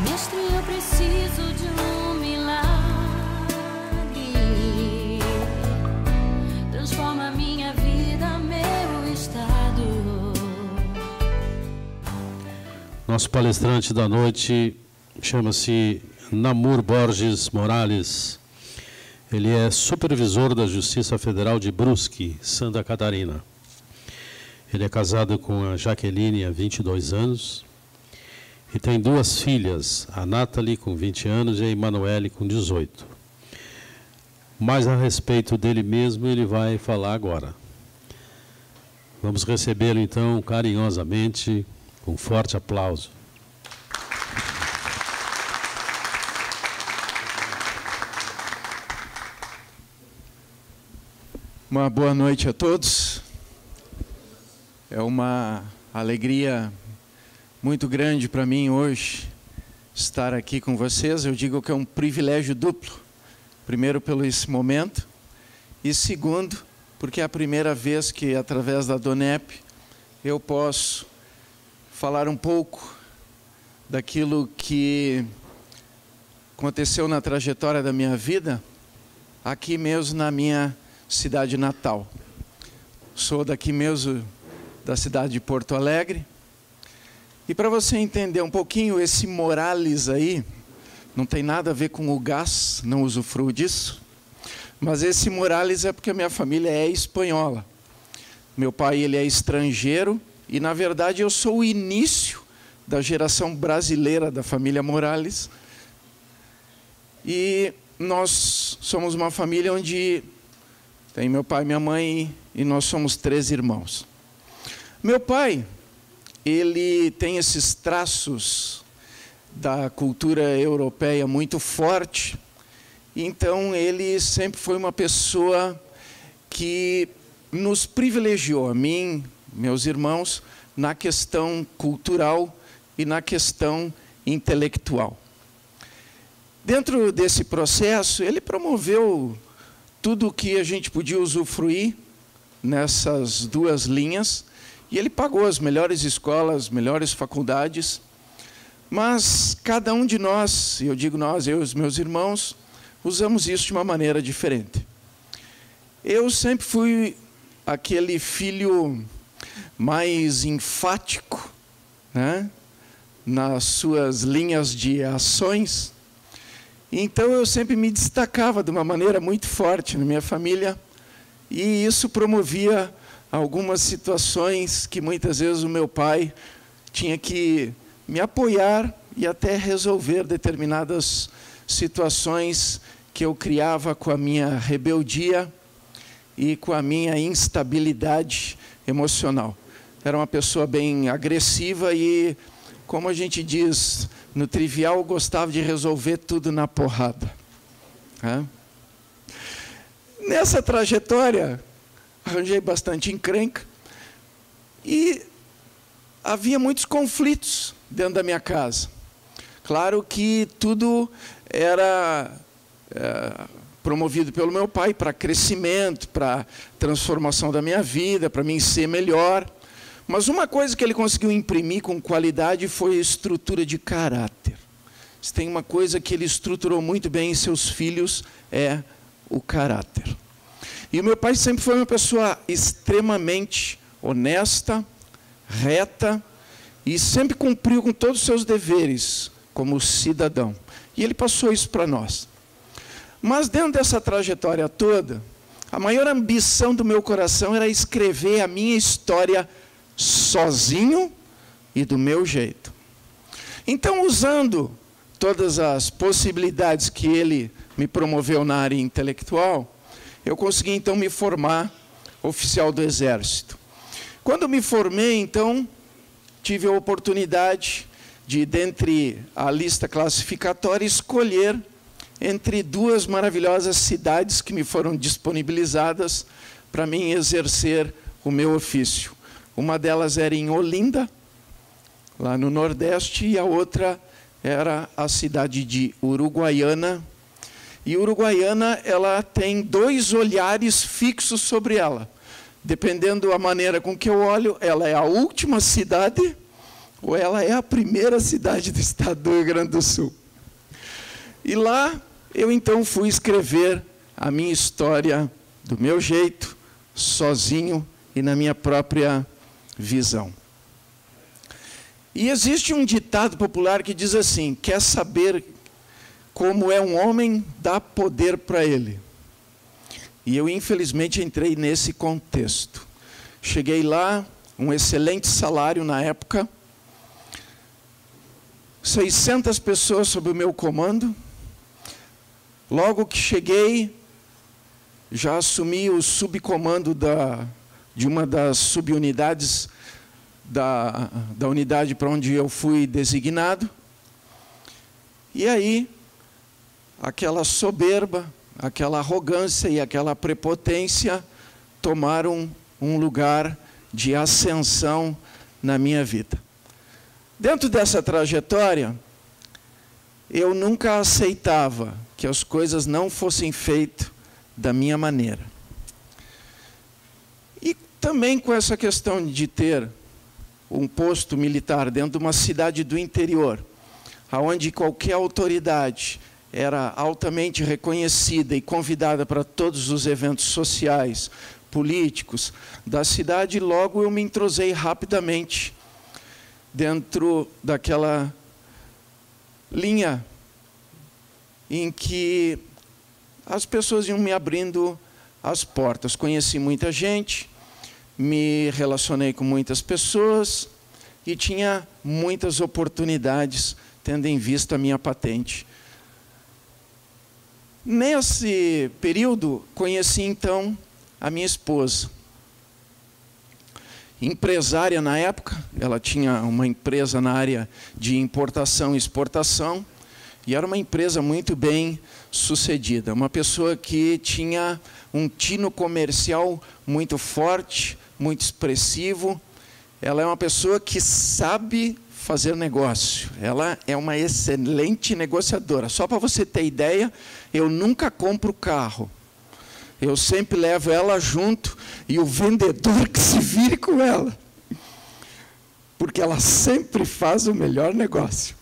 Mestre, eu preciso de um milagre. Transforma minha vida, meu estado. Nosso palestrante da noite chama-se Namur Borges Morales. Ele é supervisor da Justiça Federal de Brusque, Santa Catarina. Ele é casado com a Jaqueline há 22 anos e tem duas filhas, a Nathalie com 20 anos e a Emanuele com 18. Mais a respeito dele mesmo ele vai falar agora. Vamos recebê-lo então carinhosamente, com um forte aplauso. Uma boa noite a todos. É uma alegria muito grande para mim hoje estar aqui com vocês. Eu digo que é um privilégio duplo. Primeiro, pelo esse momento. E segundo, porque é a primeira vez que, através da DONEP, eu posso falar um pouco daquilo que aconteceu na trajetória da minha vida, aqui mesmo na minha cidade natal. Sou daqui mesmo, da cidade de Porto Alegre. E para você entender um pouquinho, esse Morales aí, não tem nada a ver com o gás, não usufruo disso. Mas esse Morales é porque a minha família é espanhola. Meu pai, ele é estrangeiro e, na verdade, eu sou o início da geração brasileira da família Morales. E nós somos uma família onde tem meu pai e minha mãe e nós somos 3 irmãos. Meu pai, ele tem esses traços da cultura europeia muito forte. Então, ele sempre foi uma pessoa que nos privilegiou, a mim, meus irmãos, na questão cultural e na questão intelectual. Dentro desse processo, ele promoveu tudo o que a gente podia usufruir nessas duas linhas, e ele pagou as melhores escolas, melhores faculdades, mas cada um de nós, e eu digo nós, eu e os meus irmãos, usamos isso de uma maneira diferente. Eu sempre fui aquele filho mais enfático, né, nas suas linhas de ações. Então eu sempre me destacava de uma maneira muito forte na minha família, e isso promovia algumas situações que muitas vezes o meu pai tinha que me apoiar e até resolver determinadas situações que eu criava com a minha rebeldia e com a minha instabilidade emocional. Era uma pessoa bem agressiva e, como a gente diz no trivial, gostava de resolver tudo na porrada. Nessa trajetória, arranjei bastante encrenca e havia muitos conflitos dentro da minha casa. Claro que tudo era promovido pelo meu pai para crescimento, para transformação da minha vida, para mim ser melhor. Mas uma coisa que ele conseguiu imprimir com qualidade foi a estrutura de caráter. Se tem uma coisa que ele estruturou muito bem em seus filhos, é o caráter. E o meu pai sempre foi uma pessoa extremamente honesta, reta, e sempre cumpriu com todos os seus deveres como cidadão. E ele passou isso para nós. Mas dentro dessa trajetória toda, a maior ambição do meu coração era escrever a minha história sozinho e do meu jeito. Então, usando todas as possibilidades que ele me promoveu na área intelectual, eu consegui então me formar oficial do Exército. Quando me formei, então, tive a oportunidade de, dentre a lista classificatória, escolher entre 2 maravilhosas cidades que me foram disponibilizadas para mim exercer o meu ofício. Uma delas era em Olinda, lá no Nordeste, e a outra era a cidade de Uruguaiana. E Uruguaiana, ela tem 2 olhares fixos sobre ela. Dependendo da maneira com que eu olho, ela é a última cidade ou ela é a primeira cidade do estado do Rio Grande do Sul. E lá eu então fui escrever a minha história do meu jeito, sozinho e na minha própria visão. E existe um ditado popular que diz assim: quer saber como é um homem, dá poder para ele. E eu, infelizmente, entrei nesse contexto. Cheguei lá, um excelente salário na época, 600 pessoas sob o meu comando. Logo que cheguei, já assumi o subcomando de uma das subunidades da unidade para onde eu fui designado. E aí, aquela soberba, aquela arrogância e aquela prepotência tomaram um lugar de ascensão na minha vida. Dentro dessa trajetória, eu nunca aceitava que as coisas não fossem feitas da minha maneira. E também com essa questão de ter um posto militar dentro de uma cidade do interior, onde qualquer autoridade era altamente reconhecida e convidada para todos os eventos sociais, políticos da cidade, logo eu me entrosei rapidamente dentro daquela linha em que as pessoas iam me abrindo as portas. Conheci muita gente, me relacionei com muitas pessoas e tinha muitas oportunidades, tendo em vista a minha patente. Nesse período, conheci então a minha esposa. Empresária na época, ela tinha uma empresa na área de importação e exportação, e era uma empresa muito bem sucedida. Uma pessoa que tinha um tino comercial muito forte, muito expressivo. Ela é uma pessoa que sabe fazer negócio. Ela é uma excelente negociadora. Só para você ter ideia, eu nunca compro carro. Eu sempre levo ela junto e o vendedor que se vire com ela. Porque ela sempre faz o melhor negócio.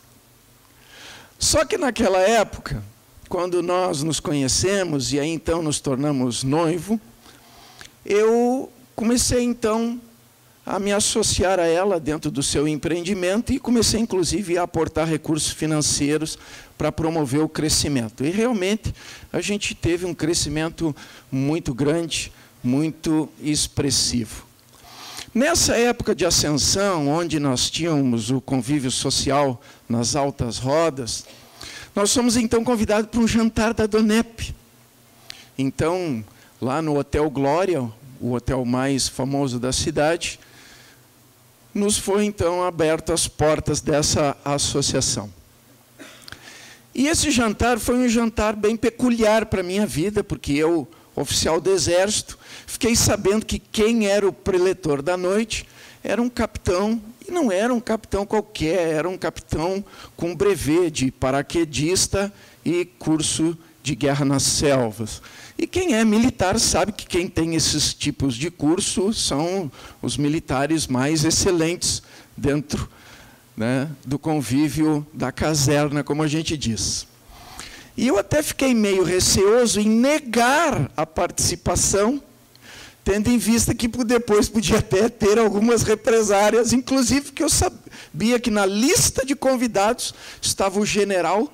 Só que naquela época, quando nós nos conhecemos e aí então nos tornamos noivo, eu comecei então a me associar a ela dentro do seu empreendimento e comecei inclusive a aportar recursos financeiros para promover o crescimento. E realmente a gente teve um crescimento muito grande, muito expressivo. Nessa época de ascensão, onde nós tínhamos o convívio social nas altas rodas, nós fomos então convidados para um jantar da Donep. Então, lá no Hotel Glória, o hotel mais famoso da cidade, nos foi então aberto as portas dessa associação. E esse jantar foi um jantar bem peculiar para a minha vida, porque eu, oficial do Exército, fiquei sabendo que quem era o preletor da noite era um capitão, e não era um capitão qualquer, era um capitão com brevet de paraquedista e curso de guerra nas selvas. E quem é militar sabe que quem tem esses tipos de curso são os militares mais excelentes dentro, né, do convívio da caserna, como a gente diz. E eu até fiquei meio receoso em negar a participação, tendo em vista que depois podia até ter algumas represárias, inclusive que eu sabia que na lista de convidados estava o general,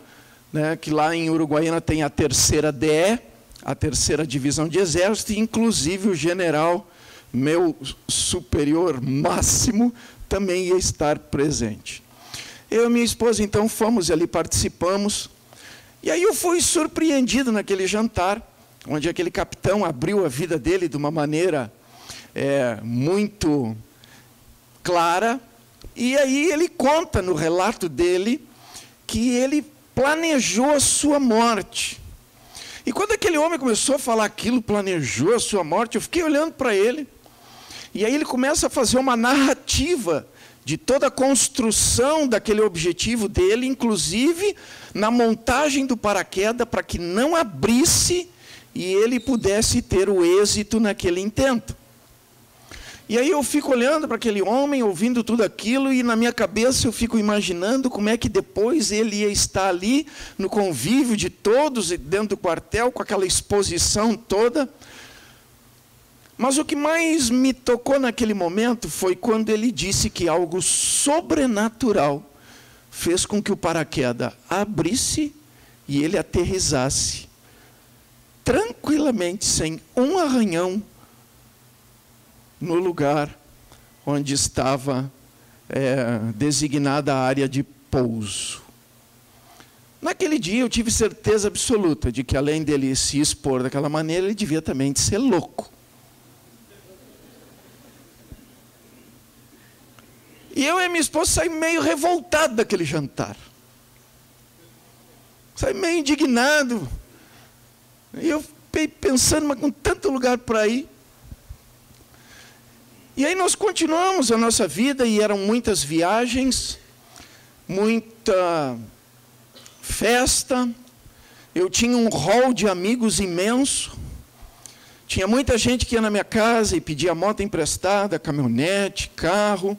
né, que lá em Uruguaiana tem a 3ª DE, a 3ª Divisão de Exército, e inclusive o general, meu superior máximo, também ia estar presente. Eu e minha esposa, então, fomos ali, participamos, e aí eu fui surpreendido naquele jantar, onde aquele capitão abriu a vida dele de uma maneira muito clara, e aí ele conta no relato dele que ele planejou a sua morte. E quando aquele homem começou a falar aquilo, planejou a sua morte, eu fiquei olhando para ele, e aí ele começa a fazer uma narrativa de toda a construção daquele objetivo dele, inclusive na montagem do paraquedas, para que não abrisse e ele pudesse ter o êxito naquele intento. E aí eu fico olhando para aquele homem, ouvindo tudo aquilo, e na minha cabeça eu fico imaginando como é que depois ele ia estar ali, no convívio de todos, dentro do quartel, com aquela exposição toda. Mas o que mais me tocou naquele momento foi quando ele disse que algo sobrenatural fez com que o paraquedas abrisse e ele aterrissasse tranquilamente, sem um arranhão, no lugar onde estava designada a área de pouso. Naquele dia eu tive certeza absoluta de que, além dele se expor daquela maneira, ele devia também ser louco. E eu e minha esposa saímos meio revoltados daquele jantar. Saímos meio indignados. E eu fiquei pensando, mas com tanto lugar para ir. E aí nós continuamos a nossa vida, e eram muitas viagens, muita festa. Eu tinha um hall de amigos imenso. Tinha muita gente que ia na minha casa e pedia moto emprestada, caminhonete, carro.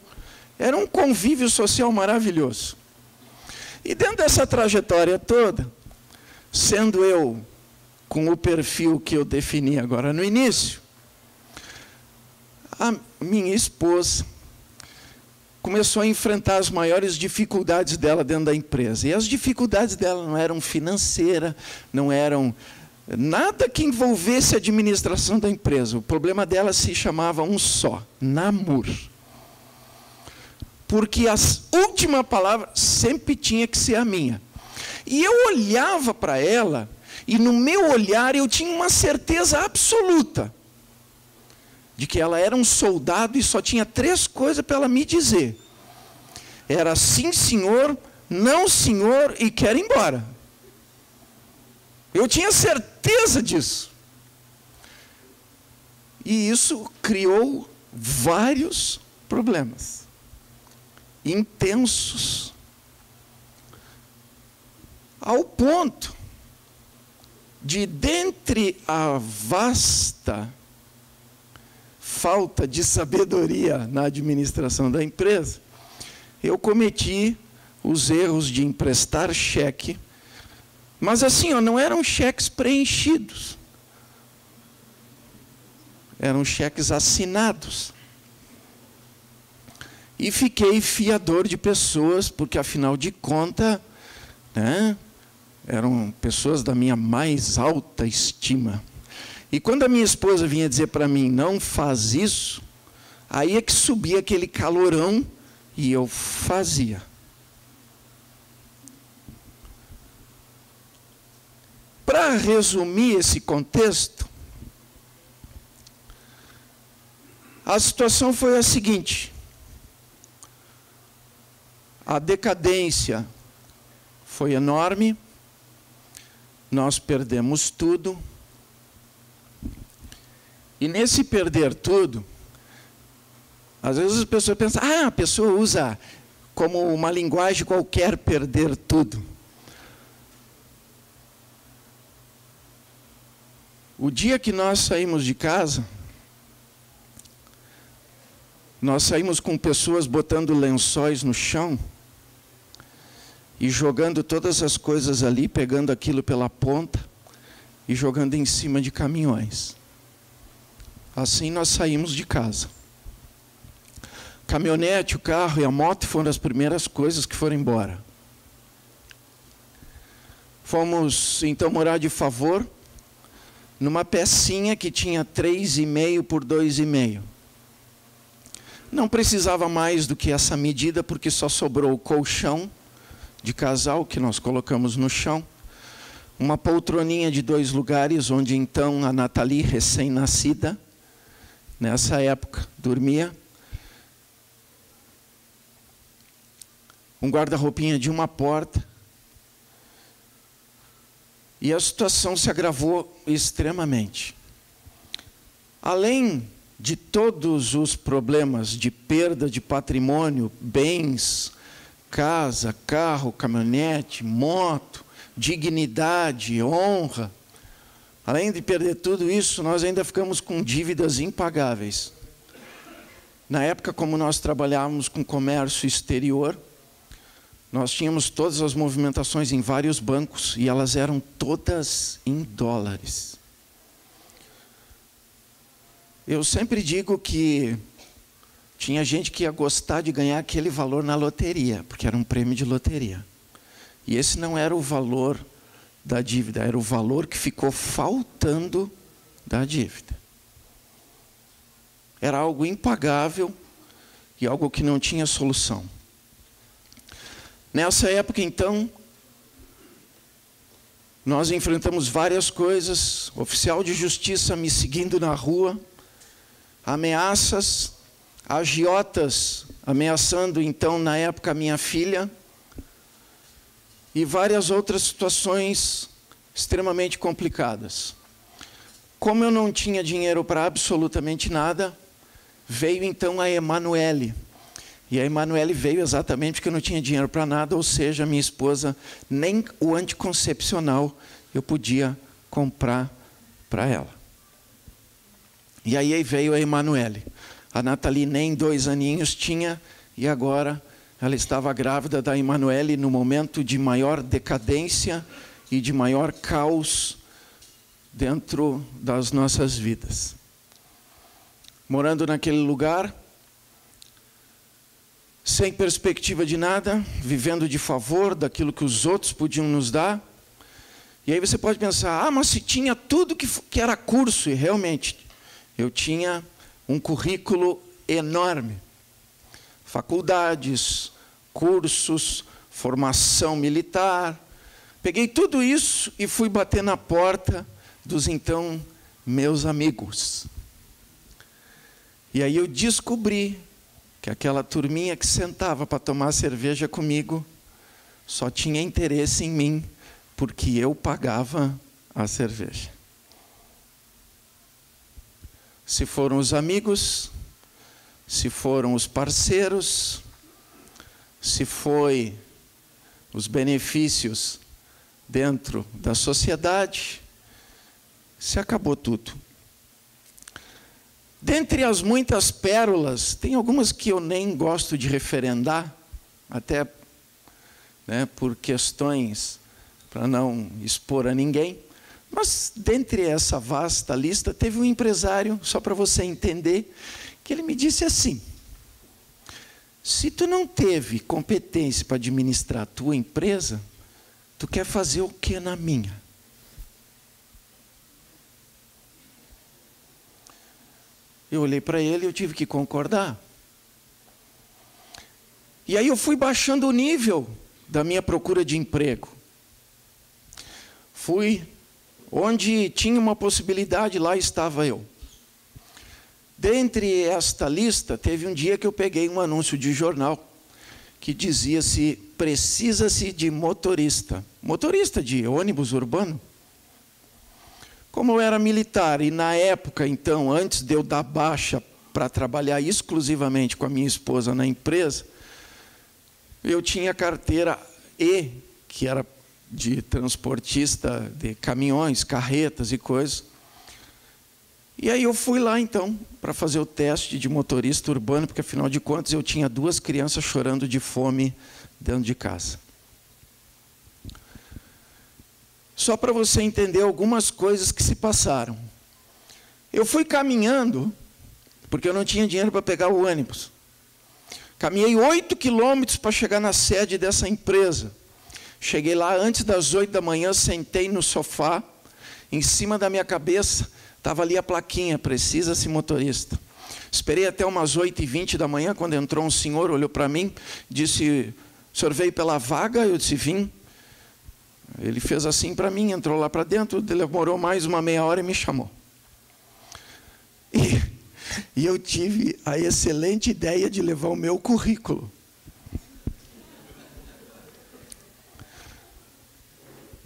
Era um convívio social maravilhoso. E dentro dessa trajetória toda, sendo eu com o perfil que eu defini agora no início, a minha esposa começou a enfrentar as maiores dificuldades dela dentro da empresa. E as dificuldades dela não eram financeiras, não eram nada que envolvesse a administração da empresa. O problema dela se chamava um só: namoro. Porque a última palavra sempre tinha que ser a minha. E eu olhava para ela, e no meu olhar eu tinha uma certeza absoluta de que ela era um soldado e só tinha 3 coisas para ela me dizer. Era sim, senhor, não, senhor, e quero ir embora. Eu tinha certeza disso. E isso criou vários problemas intensos, ao ponto de, dentre a vasta falta de sabedoria na administração da empresa, eu cometi os erros de emprestar cheque, mas assim, não eram cheques preenchidos, eram cheques assinados. E fiquei fiador de pessoas, porque afinal de contas, eram pessoas da minha mais alta estima. E quando a minha esposa vinha dizer para mim, não faz isso, aí é que subia aquele calorão e eu fazia. Para resumir esse contexto, a situação foi a seguinte: a decadência foi enorme, nós perdemos tudo. E nesse perder tudo, às vezes as pessoas pensam, a pessoa usa como uma linguagem qualquer perder tudo. O dia que nós saímos de casa, nós saímos com pessoas botando lençóis no chão e jogando todas as coisas ali, pegando aquilo pela ponta e jogando em cima de caminhões. Assim nós saímos de casa. Caminhonete, o carro e a moto foram as primeiras coisas que foram embora. Fomos então morar de favor numa pecinha que tinha 3,5 por 2,5. Não precisava mais do que essa medida, porque só sobrou o colchão de casal que nós colocamos no chão, uma poltroninha de 2 lugares, onde então a Nathalie, recém-nascida, nessa época, dormia, um guarda-roupinha de uma porta, e a situação se agravou extremamente. Além de todos os problemas de perda de patrimônio, bens, casa, carro, caminhonete, moto, dignidade, honra, além de perder tudo isso, nós ainda ficamos com dívidas impagáveis. Na época, como nós trabalhávamos com comércio exterior, nós tínhamos todas as movimentações em vários bancos e elas eram todas em dólares. Eu sempre digo que tinha gente que ia gostar de ganhar aquele valor na loteria, porque era um prêmio de loteria. E esse não era o valor da dívida, era o valor que ficou faltando da dívida. Era algo impagável e algo que não tinha solução. Nessa época, então, nós enfrentamos várias coisas. Oficial de justiça me seguindo na rua, ameaças, agiotas ameaçando, então, na época, a minha filha, e várias outras situações extremamente complicadas. Como eu não tinha dinheiro para absolutamente nada, veio então a Emanuele. E a Emanuele veio exatamente porque eu não tinha dinheiro para nada, ou seja, minha esposa, nem o anticoncepcional eu podia comprar para ela. E aí veio a Emanuele. A Nathalie nem 2 aninhos tinha, e agora ela estava grávida da Emanuele no momento de maior decadência e de maior caos dentro das nossas vidas. Morando naquele lugar, sem perspectiva de nada, vivendo de favor daquilo que os outros podiam nos dar. E aí você pode pensar, mas se tinha tudo que era curso, e realmente, eu tinha um currículo enorme. Faculdades, cursos, formação militar. Peguei tudo isso e fui bater na porta dos então meus amigos. E aí eu descobri que aquela turminha que sentava para tomar cerveja comigo só tinha interesse em mim porque eu pagava a cerveja. Se foram os amigos, se foram os parceiros, se foi os benefícios dentro da sociedade, se acabou tudo. Dentre as muitas pérolas, tem algumas que eu nem gosto de referendar, até por questões para não expor a ninguém. Mas, dentre essa vasta lista, teve um empresário, só para você entender, que ele me disse assim: se tu não teve competência para administrar a tua empresa, tu quer fazer o que na minha? Eu olhei para ele e eu tive que concordar. E aí eu fui baixando o nível da minha procura de emprego. Fui onde tinha uma possibilidade, lá estava eu. Dentre esta lista, teve um dia que eu peguei um anúncio de jornal que dizia-se: precisa-se de motorista de ônibus urbano. Como eu era militar e na época, então, antes de eu dar baixa para trabalhar exclusivamente com a minha esposa na empresa, eu tinha carteira E, que era de transportista de caminhões, carretas e coisas. E aí eu fui lá, então, para fazer o teste de motorista urbano, porque, afinal de contas, eu tinha 2 crianças chorando de fome dentro de casa. Só para você entender algumas coisas que se passaram. Eu fui caminhando, porque eu não tinha dinheiro para pegar o ônibus. Caminhei 8 quilômetros para chegar na sede dessa empresa. Cheguei lá antes das 8 da manhã, sentei no sofá, em cima da minha cabeça estava ali a plaquinha: precisa-se motorista. Esperei até umas 8h20 da manhã, quando entrou um senhor, olhou para mim, disse: o senhor veio pela vaga? Eu disse: vim. Ele fez assim para mim, entrou lá para dentro, demorou mais uma meia hora e me chamou. E eu tive a excelente ideia de levar o meu currículo.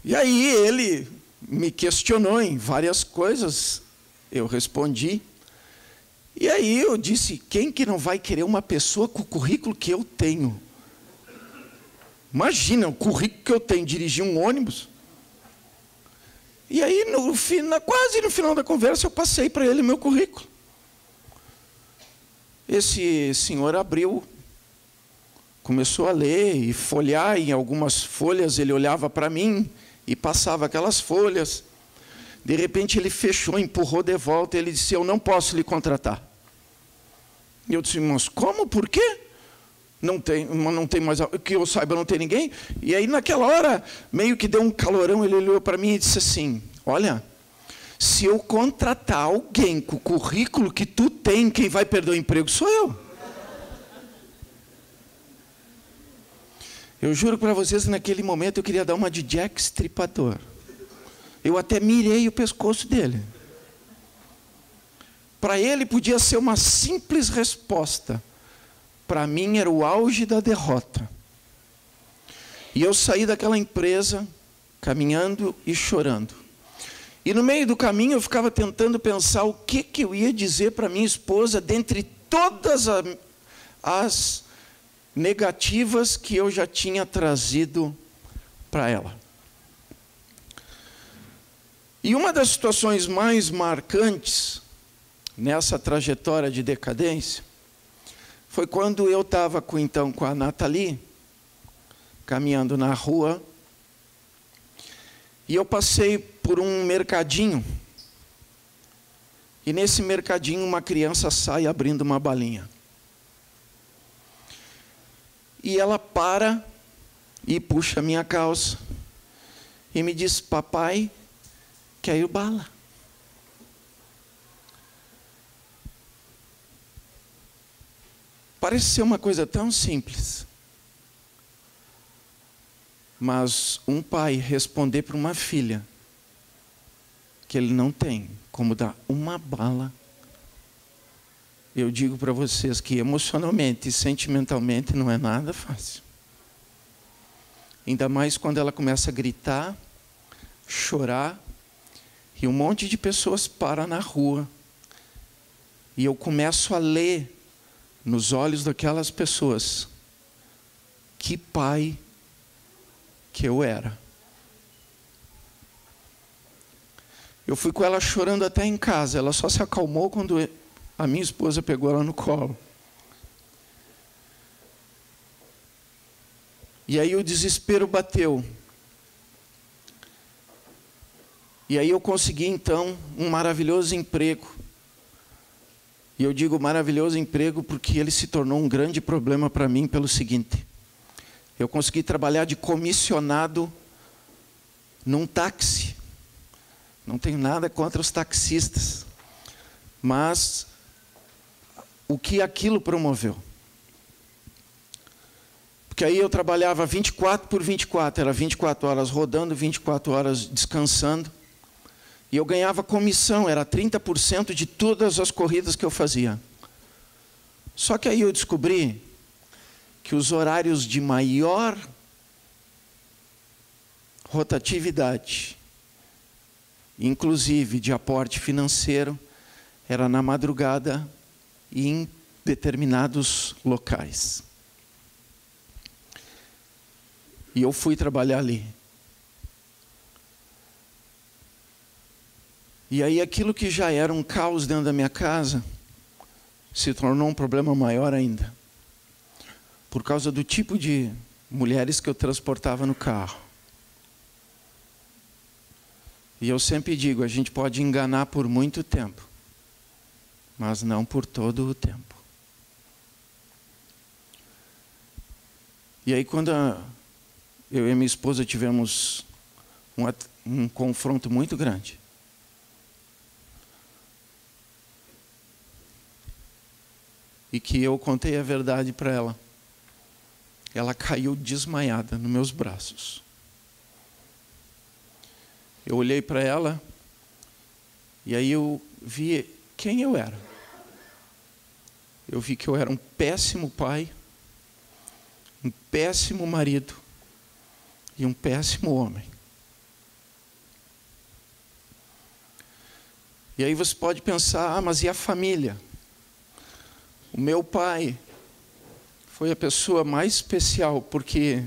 E aí ele me questionou em várias coisas, eu respondi. E aí eu disse: quem que não vai querer uma pessoa com o currículo que eu tenho? Imagina, o currículo que eu tenho, dirigir um ônibus. E aí, quase no final da conversa, eu passei para ele meu currículo. Esse senhor abriu, começou a ler e folhear, em algumas folhas ele olhava para mim e passava aquelas folhas. De repente ele fechou, empurrou de volta, e ele disse: eu não posso lhe contratar. E eu disse: mas como? Por quê? Não tem mais, que eu saiba, não tem ninguém. E aí naquela hora, meio que deu um calorão, ele olhou para mim e disse assim: olha, se eu contratar alguém com o currículo que tu tem, quem vai perder o emprego sou eu. Eu juro para vocês, naquele momento eu queria dar uma de Jack Stripador. Eu até mirei o pescoço dele. Para ele podia ser uma simples resposta. Para mim era o auge da derrota. E eu saí daquela empresa, caminhando e chorando. E no meio do caminho eu ficava tentando pensar o que eu ia dizer para minha esposa, dentre todas as negativas que eu já tinha trazido para ela. E uma das situações mais marcantes nessa trajetória de decadência foi quando eu estava com a Nathalie, caminhando na rua, e eu passei por um mercadinho, e nesse mercadinho uma criança sai abrindo uma balinha. E ela para e puxa a minha calça e me diz: papai, quer bala? Parece ser uma coisa tão simples. Mas um pai responder para uma filha que ele não tem como dar uma bala, eu digo para vocês que emocionalmente e sentimentalmente não é nada fácil. Ainda mais quando ela começa a gritar, chorar, e um monte de pessoas param na rua. E eu começo a ler nos olhos daquelas pessoas que pai que eu era. Eu fui com ela chorando até em casa. Ela só se acalmou quando a minha esposa pegou ela no colo. E aí o desespero bateu. E aí eu consegui então um maravilhoso emprego. E eu digo maravilhoso emprego porque ele se tornou um grande problema para mim pelo seguinte: eu consegui trabalhar de comissionado num táxi. Não tenho nada contra os taxistas, mas o que aquilo promoveu? Porque aí eu trabalhava 24 por 24, era 24 horas rodando, 24 horas descansando, e eu ganhava comissão, era 30% de todas as corridas que eu fazia. Só que aí eu descobri que os horários de maior rotatividade, inclusive de aporte financeiro, era na madrugada e em determinados locais. E eu fui trabalhar ali. E aí aquilo que já era um caos dentro da minha casa se tornou um problema maior ainda, por causa do tipo de mulheres que eu transportava no carro. E eu sempre digo, a gente pode enganar por muito tempo, mas não por todo o tempo. E aí quando eu e minha esposa tivemos um confronto muito grande, e que eu contei a verdade para ela, ela caiu desmaiada nos meus braços. Eu olhei para ela e aí eu vi quem eu era. Eu vi que eu era um péssimo pai, um péssimo marido e um péssimo homem. E aí você pode pensar, mas e a família? O meu pai foi a pessoa mais especial, porque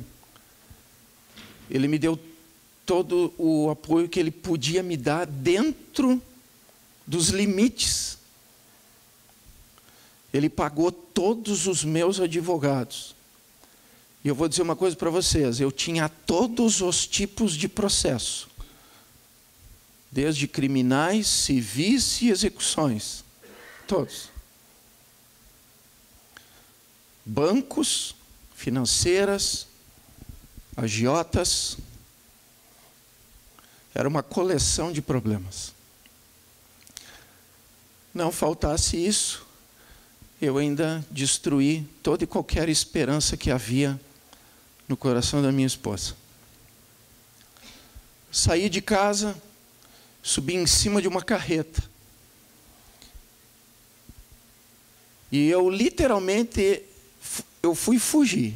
ele me deu todo o apoio que ele podia me dar dentro dos limites. Ele pagou todos os meus advogados. E eu vou dizer uma coisa para vocês, eu tinha todos os tipos de processo. Desde criminais, civis e execuções. Todos. Bancos, financeiras, agiotas. Era uma coleção de problemas. Não faltasse isso, eu ainda destruí toda e qualquer esperança que havia no coração da minha esposa. Saí de casa, subi em cima de uma carreta. E eu literalmente, eu fui fugir.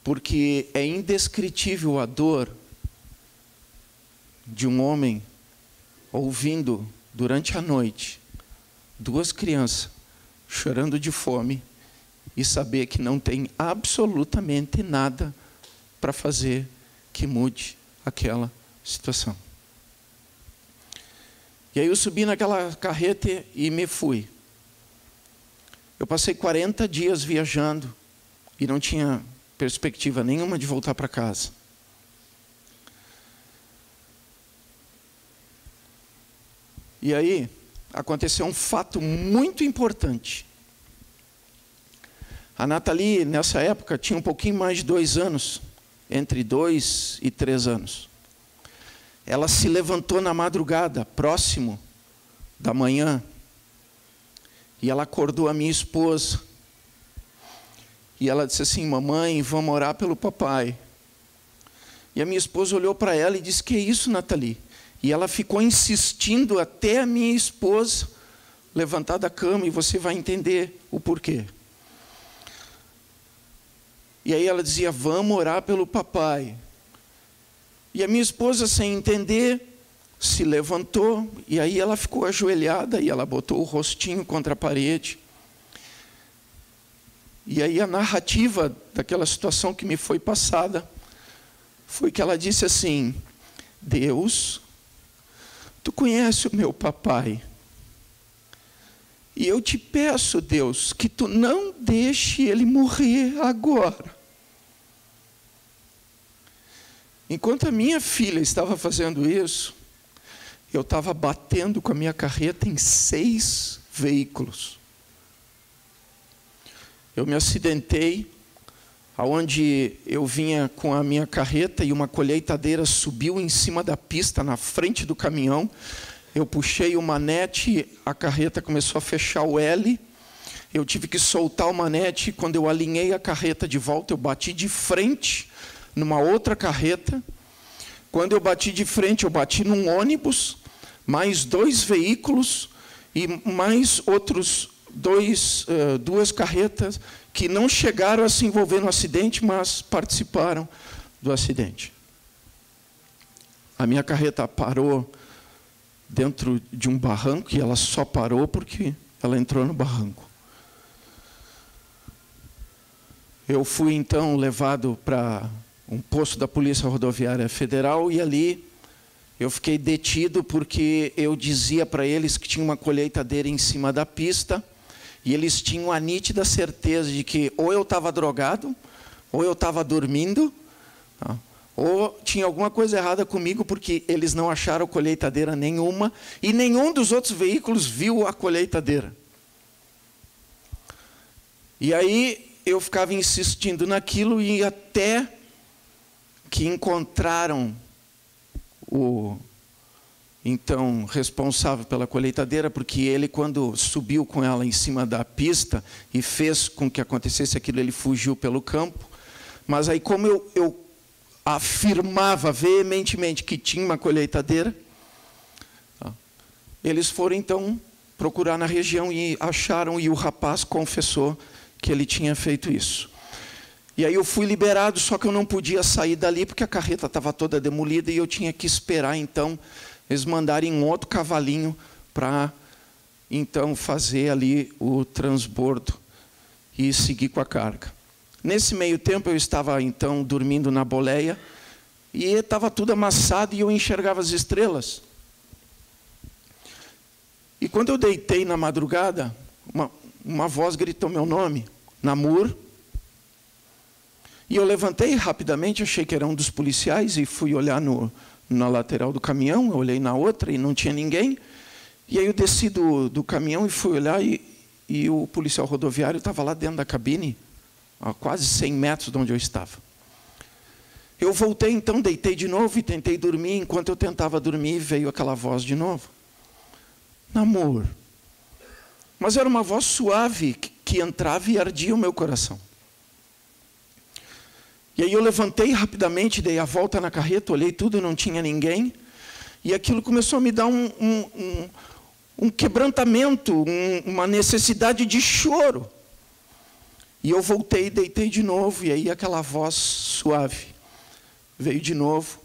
Porque é indescritível a dor de um homem ouvindo durante a noite 2 crianças chorando de fome e saber que não tem absolutamente nada para fazer que mude aquela situação. E aí eu subi naquela carreta e me fui. Eu passei 40 dias viajando e não tinha perspectiva nenhuma de voltar para casa. E aí aconteceu um fato muito importante. A Nathalie, nessa época, tinha um pouquinho mais de 2 anos, entre 2 e 3 anos. Ela se levantou na madrugada, próximo da manhã, e ela acordou a minha esposa. E ela disse assim: mamãe, vamos orar pelo papai. E a minha esposa olhou para ela e disse: que é isso, Nathalie? E ela ficou insistindo até a minha esposa levantar da cama, e você vai entender o porquê. E aí ela dizia: vamos orar pelo papai. E a minha esposa, sem entender, se levantou, e aí ela ficou ajoelhada, e ela botou o rostinho contra a parede. E aí a narrativa daquela situação que me foi passada foi que ela disse assim: Deus, tu conhece o meu papai, e eu te peço, Deus, que tu não deixe ele morrer agora. Enquanto a minha filha estava fazendo isso, eu estava batendo com a minha carreta em 6 veículos. Eu me acidentei, aonde eu vinha com a minha carreta e uma colheitadeira subiu em cima da pista, na frente do caminhão. Eu puxei o manete, a carreta começou a fechar o L. Eu tive que soltar o manete. Quando eu alinhei a carreta de volta, eu bati de frente numa outra carreta. Quando eu bati de frente, eu bati num ônibus, mais 2 veículos e mais outros 2 carretas que não chegaram a se envolver no acidente, mas participaram do acidente. A minha carreta parou dentro de um barranco, e ela só parou porque ela entrou no barranco. Eu fui então levado para um posto da Polícia Rodoviária Federal, e ali eu fiquei detido porque eu dizia para eles que tinha uma colheitadeira em cima da pista, e eles tinham a nítida certeza de que ou eu estava drogado, ou eu estava dormindo, ou tinha alguma coisa errada comigo, porque eles não acharam colheitadeira nenhuma, e nenhum dos outros veículos viu a colheitadeira. E aí eu ficava insistindo naquilo, e até que encontraram o então responsável pela colheitadeira, porque ele, quando subiu com ela em cima da pista e fez com que acontecesse aquilo, ele fugiu pelo campo. Mas aí, como eu afirmava veementemente que tinha uma colheitadeira, eles foram então procurar na região e acharam, e o rapaz confessou que ele tinha feito isso. E aí eu fui liberado, só que eu não podia sair dali porque a carreta estava toda demolida, e eu tinha que esperar então eles mandarem um outro cavalinho para então fazer ali o transbordo e seguir com a carga. Nesse meio tempo eu estava então dormindo na boleia, e estava tudo amassado, e eu enxergava as estrelas. E quando eu deitei na madrugada, uma voz gritou meu nome, Namur. E eu levantei rapidamente, achei que era um dos policiais, e fui olhar na lateral do caminhão, eu olhei na outra e não tinha ninguém. E aí eu desci do caminhão e fui olhar, e o policial rodoviário estava lá dentro da cabine, a quase 100 metros de onde eu estava. Eu voltei, então, deitei de novo e tentei dormir. Enquanto eu tentava dormir, veio aquela voz de novo. Namor. Mas era uma voz suave que entrava e ardia o meu coração. E aí eu levantei rapidamente, dei a volta na carreta, olhei tudo, não tinha ninguém. E aquilo começou a me dar um quebrantamento, uma necessidade de choro. E eu voltei, deitei de novo, e aí aquela voz suave veio de novo.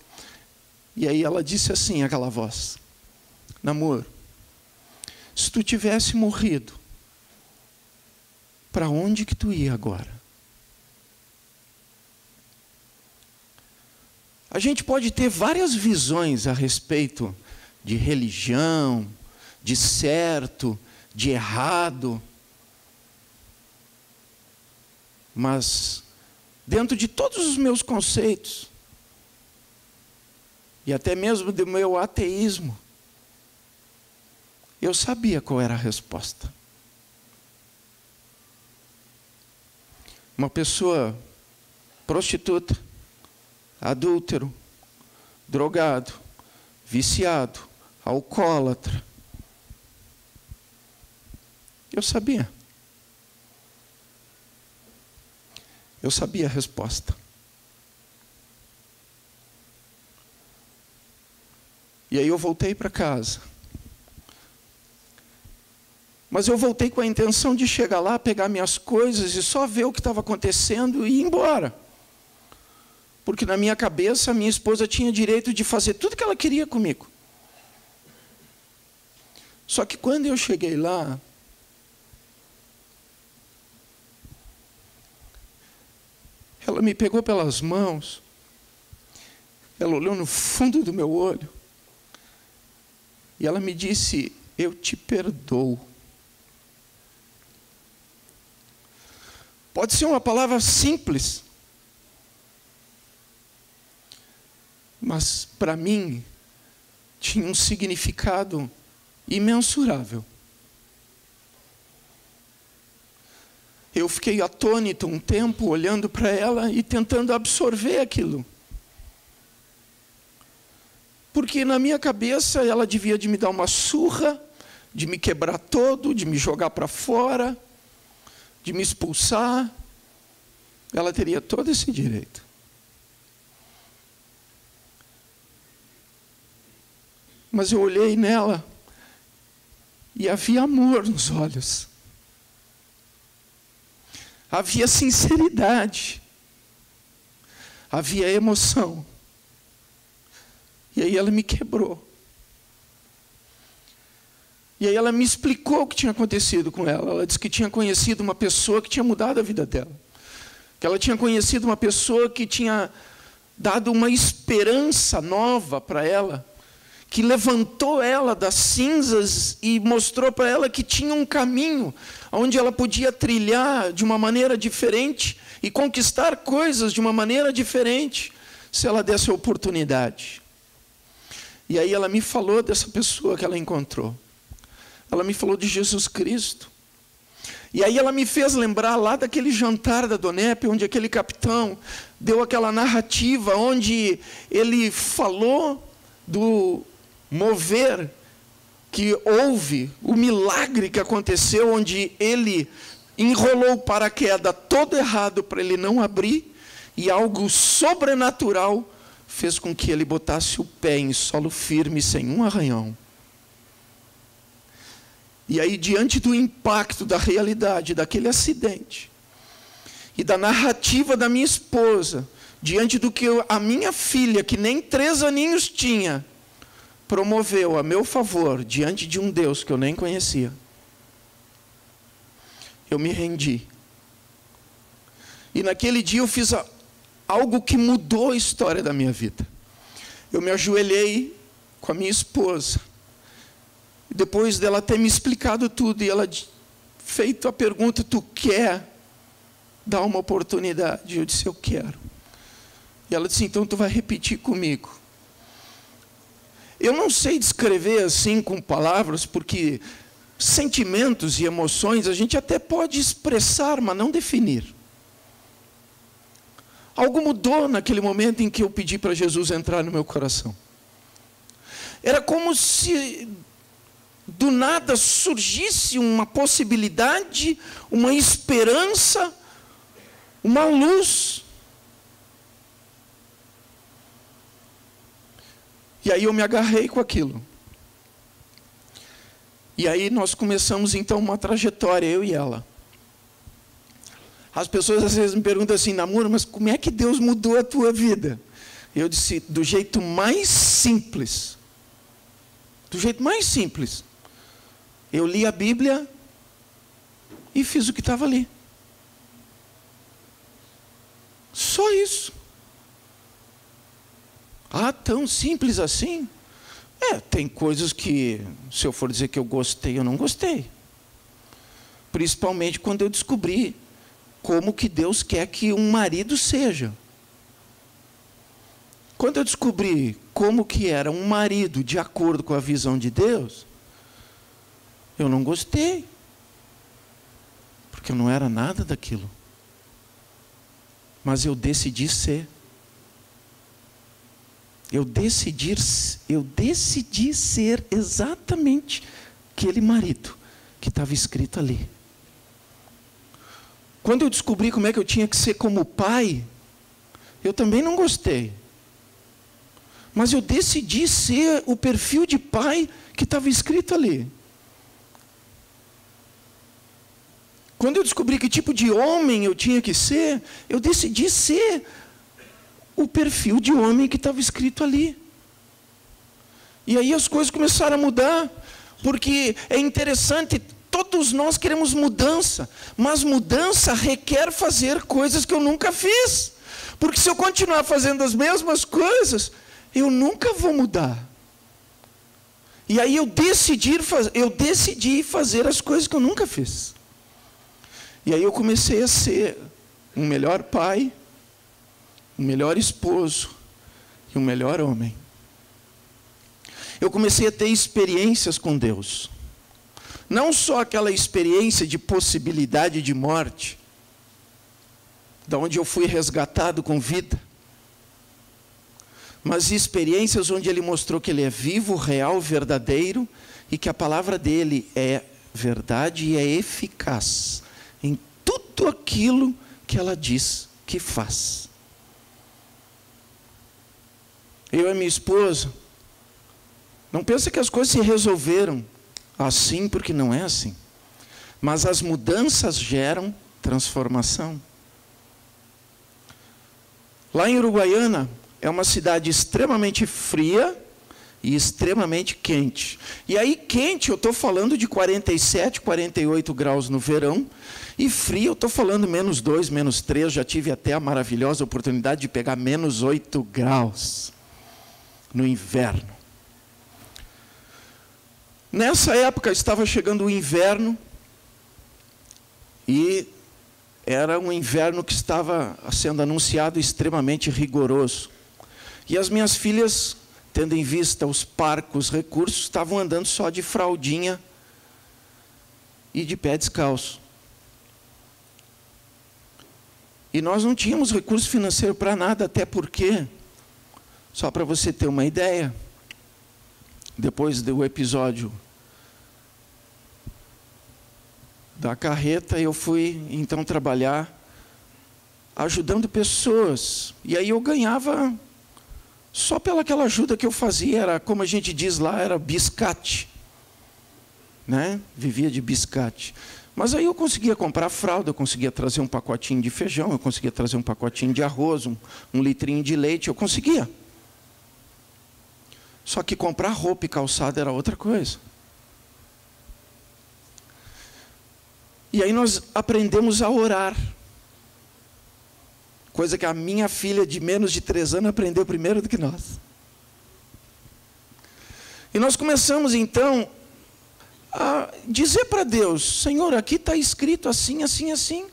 E aí ela disse assim, aquela voz: Namor, se tu tivesse morrido, para onde que tu ia agora? A gente pode ter várias visões a respeito de religião, de certo, de errado. Mas, dentro de todos os meus conceitos, e até mesmo do meu ateísmo, eu sabia qual era a resposta. Uma pessoa prostituta, adúltero, drogado, viciado, alcoólatra. Eu sabia. Eu sabia a resposta. E aí eu voltei para casa. Mas eu voltei com a intenção de chegar lá, pegar minhas coisas e só ver o que estava acontecendo e ir embora. Porque na minha cabeça, a minha esposa tinha direito de fazer tudo que ela queria comigo. Só que quando eu cheguei lá, ela me pegou pelas mãos, ela olhou no fundo do meu olho, e ela me disse: eu te perdoo. Pode ser uma palavra simples, mas para mim tinha um significado imensurável. Eu fiquei atônito um tempo, olhando para ela e tentando absorver aquilo. Porque na minha cabeça ela devia de me dar uma surra, de me quebrar todo, de me jogar para fora, de me expulsar. Ela teria todo esse direito. Mas eu olhei nela e havia amor nos olhos. Havia sinceridade. Havia emoção. E aí ela me quebrou. E aí ela me explicou o que tinha acontecido com ela. Ela disse que tinha conhecido uma pessoa que tinha mudado a vida dela. Que ela tinha conhecido uma pessoa que tinha dado uma esperança nova para ela. Que levantou ela das cinzas e mostrou para ela que tinha um caminho onde ela podia trilhar de uma maneira diferente e conquistar coisas de uma maneira diferente, se ela desse a oportunidade. E aí ela me falou dessa pessoa que ela encontrou. Ela me falou de Jesus Cristo. E aí ela me fez lembrar lá daquele jantar da Donep, onde aquele capitão deu aquela narrativa, onde ele falou do mover que houve, o milagre que aconteceu, onde ele enrolou o paraquedas todo errado para ele não abrir, e algo sobrenatural fez com que ele botasse o pé em solo firme, sem um arranhão. E aí, diante do impacto da realidade daquele acidente, e da narrativa da minha esposa, diante do que a minha filha, que nem 3 aninhos tinha, promoveu a meu favor, diante de um Deus que eu nem conhecia, eu me rendi. E naquele dia eu fiz algo que mudou a história da minha vida. Eu me ajoelhei com a minha esposa. Depois dela ter me explicado tudo, e ela feito a pergunta: tu quer dar uma oportunidade? Eu disse: eu quero. E ela disse: então tu vai repetir comigo. Eu não sei descrever assim com palavras, porque sentimentos e emoções a gente até pode expressar, mas não definir. Algo mudou naquele momento em que eu pedi para Jesus entrar no meu coração. Era como se do nada surgisse uma possibilidade, uma esperança, uma luz. E aí eu me agarrei com aquilo. E aí nós começamos então uma trajetória, eu e ela. As pessoas às vezes me perguntam assim: namoro, mas como é que Deus mudou a tua vida? Eu disse: do jeito mais simples. Do jeito mais simples. Eu li a Bíblia e fiz o que estava ali. Só isso. Ah, tão simples assim? Tem coisas que, se eu for dizer que eu gostei, eu não gostei. Principalmente quando eu descobri como que Deus quer que um marido seja. Quando eu descobri como que era um marido de acordo com a visão de Deus, eu não gostei. Porque eu não era nada daquilo. Mas eu decidi ser. Eu decidi ser exatamente aquele marido que estava escrito ali. Quando eu descobri como é que eu tinha que ser como pai, eu também não gostei. Mas eu decidi ser o perfil de pai que estava escrito ali. Quando eu descobri que tipo de homem eu tinha que ser, eu decidi ser o perfil de homem que estava escrito ali. E aí as coisas começaram a mudar, porque é interessante, todos nós queremos mudança, mas mudança requer fazer coisas que eu nunca fiz, porque se eu continuar fazendo as mesmas coisas, eu nunca vou mudar. E aí eu decidi fazer as coisas que eu nunca fiz. E aí eu comecei a ser um melhor pai, um melhor esposo e um melhor homem. Eu comecei a ter experiências com Deus. Não só aquela experiência de possibilidade de morte, da onde eu fui resgatado com vida, mas experiências onde Ele mostrou que Ele é vivo, real, verdadeiro, e que a palavra dEle é verdade e é eficaz em tudo aquilo que ela diz que faz. Eu e minha esposa, não pensa que as coisas se resolveram assim, porque não é assim. Mas as mudanças geram transformação. Lá em Uruguaiana, é uma cidade extremamente fria e extremamente quente. E aí quente, eu estou falando de 47, 48 graus no verão. E frio, eu estou falando -2, -3. Já tive até a maravilhosa oportunidade de pegar -8 graus no inverno. Nessa época estava chegando o inverno. E era um inverno que estava sendo anunciado extremamente rigoroso. E as minhas filhas, tendo em vista os parcos recursos, estavam andando só de fraldinha e de pé descalço. E nós não tínhamos recurso financeiro para nada, até porque, só para você ter uma ideia, depois do episódio da carreta, eu fui então trabalhar ajudando pessoas. E aí eu ganhava, só pelaquela ajuda que eu fazia, era, como a gente diz lá, era biscate, né? Vivia de biscate. Mas aí eu conseguia comprar fralda, eu conseguia trazer um pacotinho de feijão, eu conseguia trazer um pacotinho de arroz, um litrinho de leite, eu conseguia. Só que comprar roupa e calçado era outra coisa. E aí nós aprendemos a orar. Coisa que a minha filha de menos de 3 anos aprendeu primeiro do que nós. E nós começamos então a dizer para Deus: Senhor, aqui está escrito assim, assim, assim.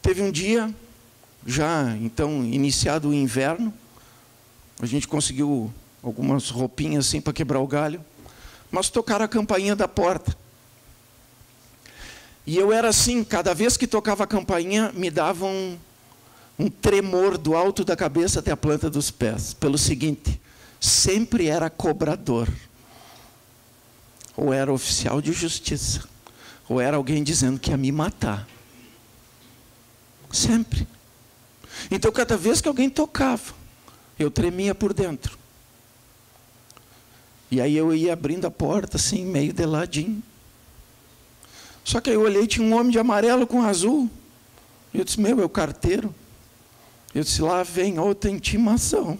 Teve um dia, já então iniciado o inverno, a gente conseguiu algumas roupinhas assim para quebrar o galho, mas tocaram a campainha da porta. E eu era assim, cada vez que tocava a campainha, me dava um tremor do alto da cabeça até a planta dos pés. Pelo seguinte, sempre era cobrador. Ou era oficial de justiça, ou era alguém dizendo que ia me matar. Sempre. Então, cada vez que alguém tocava, eu tremia por dentro. E aí eu ia abrindo a porta, assim, meio de ladinho. Só que aí eu olhei, tinha um homem de amarelo com azul. E eu disse: meu, é o carteiro. Eu disse: lá vem outra intimação.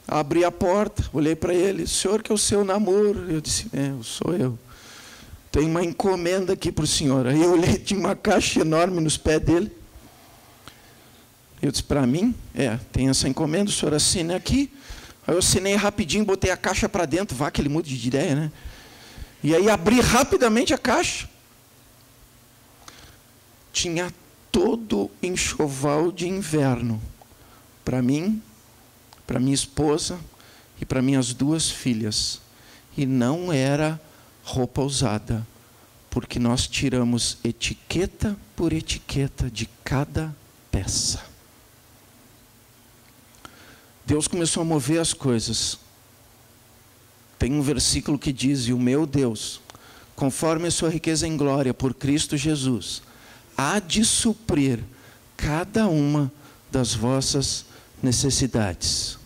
Abri a porta, olhei para ele: senhor, que é o seu namoro? Eu disse: sou eu. Tem uma encomenda aqui para o senhor. Aí eu olhei, tinha uma caixa enorme nos pés dele. Eu disse: para mim? Tem essa encomenda, o senhor assina aqui. Aí eu assinei rapidinho, botei a caixa para dentro. Vá que ele muda de ideia, né? E aí abri rapidamente a caixa. Tinha todo enxoval de inverno. Para mim, para minha esposa e para minhas 2 filhas. E não era roupa usada, porque nós tiramos etiqueta por etiqueta de cada peça. Deus começou a mover as coisas. Tem um versículo que diz: e o meu Deus, conforme a sua riqueza em glória por Cristo Jesus, há de suprir cada uma das vossas necessidades.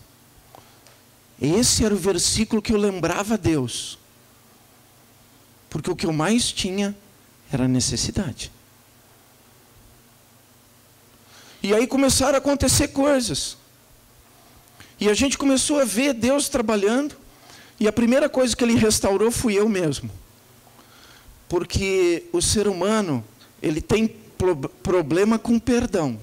Esse era o versículo que eu lembrava a Deus. Porque o que eu mais tinha era necessidade. E aí começaram a acontecer coisas. E a gente começou a ver Deus trabalhando. E a primeira coisa que Ele restaurou fui eu mesmo. Porque o ser humano, ele tem problema com perdão.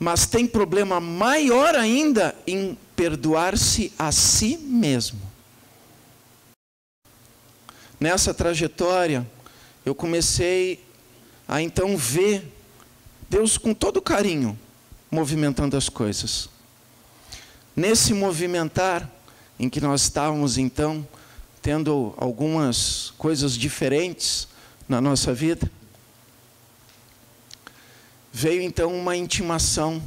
Mas tem problema maior ainda em perdoar-se a si mesmo. Nessa trajetória, eu comecei a então ver Deus com todo carinho movimentando as coisas. Nesse movimentar, em que nós estávamos então tendo algumas coisas diferentes na nossa vida, veio então uma intimação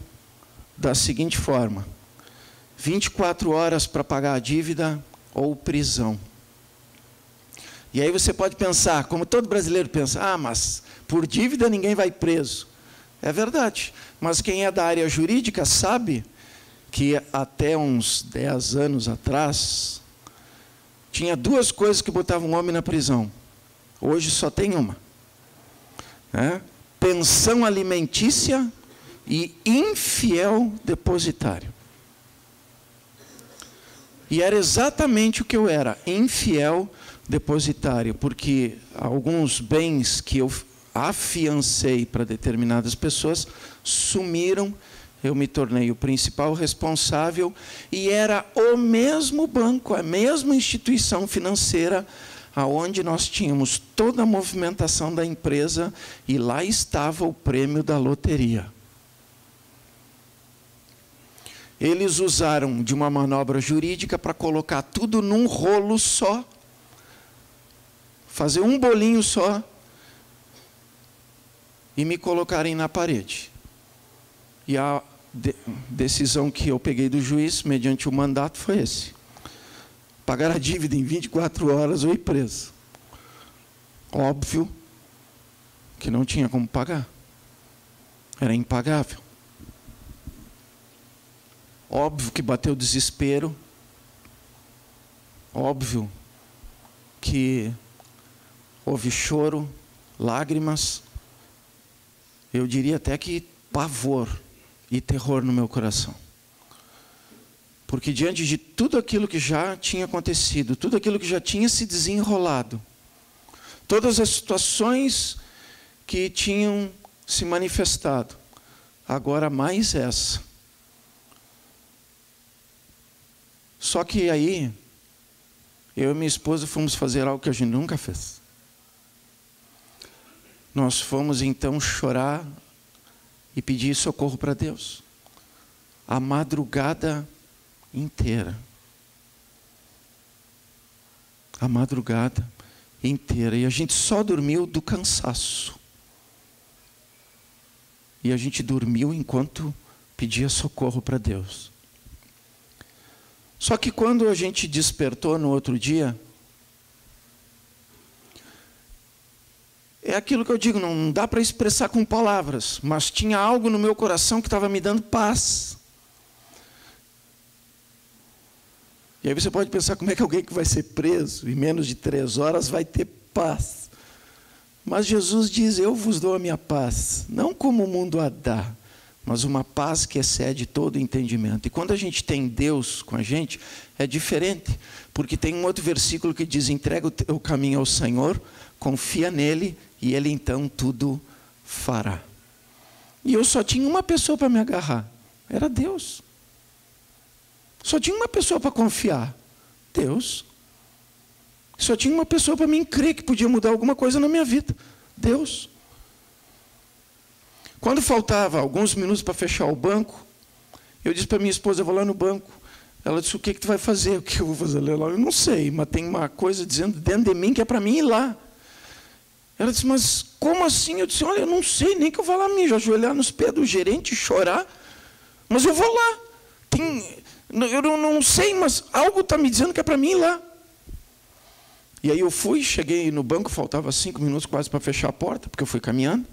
da seguinte forma: 24 horas para pagar a dívida ou prisão. E aí você pode pensar, como todo brasileiro pensa: mas por dívida ninguém vai preso. É verdade, mas quem é da área jurídica sabe que até uns 10 anos atrás, tinha 2 coisas que botavam um homem na prisão. Hoje só tem uma. Pensão alimentícia e infiel depositário. E era exatamente o que eu era, infiel depositário, porque alguns bens que eu afiancei para determinadas pessoas sumiram. Eu me tornei o principal responsável e era o mesmo banco, a mesma instituição financeira aonde nós tínhamos toda a movimentação da empresa e lá estava o prêmio da loteria. Eles usaram de uma manobra jurídica para colocar tudo num rolo só, fazer um bolinho só e me colocarem na parede. E a decisão que eu peguei do juiz, mediante o mandato, foi esse: pagar a dívida em 24 horas ou ir preso. Óbvio que não tinha como pagar. Era impagável. Óbvio que bateu desespero. Óbvio que houve choro, lágrimas. Eu diria até que pavor e terror no meu coração. Porque diante de tudo aquilo que já tinha acontecido, tudo aquilo que já tinha se desenrolado, todas as situações que tinham se manifestado, agora mais essa. Só que aí, eu e minha esposa fomos fazer algo que a gente nunca fez. Nós fomos então chorar e pedir socorro para Deus. A madrugada inteira. A madrugada inteira. E a gente só dormiu do cansaço. E a gente dormiu enquanto pedia socorro para Deus. Só que quando a gente despertou no outro dia, é aquilo que eu digo, não dá para expressar com palavras, mas tinha algo no meu coração que estava me dando paz. E aí você pode pensar, como é que alguém que vai ser preso em menos de 3 horas vai ter paz? Mas Jesus diz, eu vos dou a minha paz, não como o mundo a dá, mas uma paz que excede todo entendimento. E quando a gente tem Deus com a gente, é diferente, porque tem um outro versículo que diz, entrega o teu caminho ao Senhor, confia nele, e ele então tudo fará. E eu só tinha uma pessoa para me agarrar, era Deus. Só tinha uma pessoa para confiar, Deus. Só tinha uma pessoa para mim crer que podia mudar alguma coisa na minha vida, Deus. Quando faltava alguns minutos para fechar o banco, eu disse para minha esposa, eu vou lá no banco. Ela disse, o que tu vai fazer? O que eu vou fazer lá? Eu não sei, mas tem uma coisa dizendo dentro de mim que é para mim ir lá. Ela disse, mas como assim? Eu disse, olha, eu não sei, nem que eu vá lá me ajoelhar nos pés do gerente e chorar, mas eu vou lá. Eu não sei, mas algo está me dizendo que é para mim ir lá. E aí eu fui, cheguei no banco, faltava 5 minutos quase para fechar a porta, porque eu fui caminhando.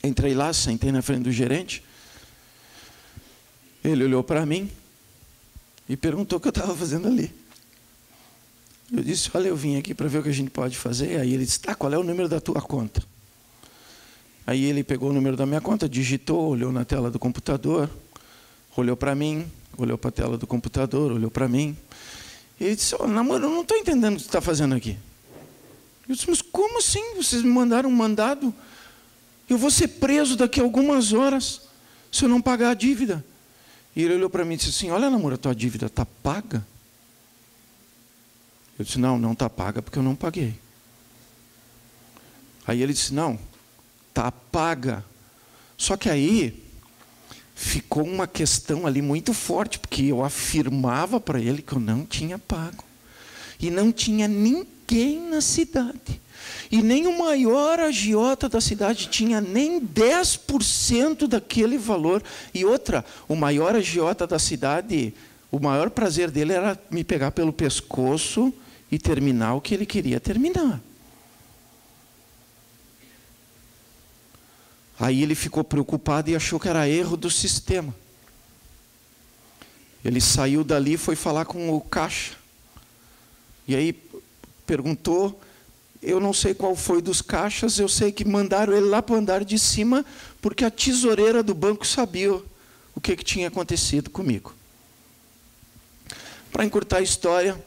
Entrei lá, sentei na frente do gerente. Ele olhou para mim e perguntou o que eu estava fazendo ali. Eu disse, olha, eu vim aqui para ver o que a gente pode fazer. Aí ele disse, tá, qual é o número da tua conta? Aí ele pegou o número da minha conta, digitou, olhou na tela do computador, olhou para mim, olhou para a tela do computador, olhou para mim. E ele disse, namoro, eu não estou entendendo o que você está fazendo aqui. Eu disse, mas como assim? Vocês me mandaram um mandado? Eu vou ser preso daqui a algumas horas se eu não pagar a dívida. E ele olhou para mim e disse assim, olha, namoro, a tua dívida está paga? Eu disse, não está paga porque eu não paguei. Aí ele disse, não, está paga. Só que aí ficou uma questão ali muito forte, porque eu afirmava para ele que eu não tinha pago. E não tinha ninguém na cidade. E nem o maior agiota da cidade tinha nem 10% daquele valor. E outra, o maior agiota da cidade, o maior prazer dele era me pegar pelo pescoço e terminar o que ele queria terminar. Aí ele ficou preocupado e achou que era erro do sistema. Ele saiu dali e foi falar com o caixa. E aí perguntou, eu não sei qual foi dos caixas, eu sei que mandaram ele lá para o andar de cima, porque a tesoureira do banco sabia o que tinha acontecido comigo. Para encurtar a história,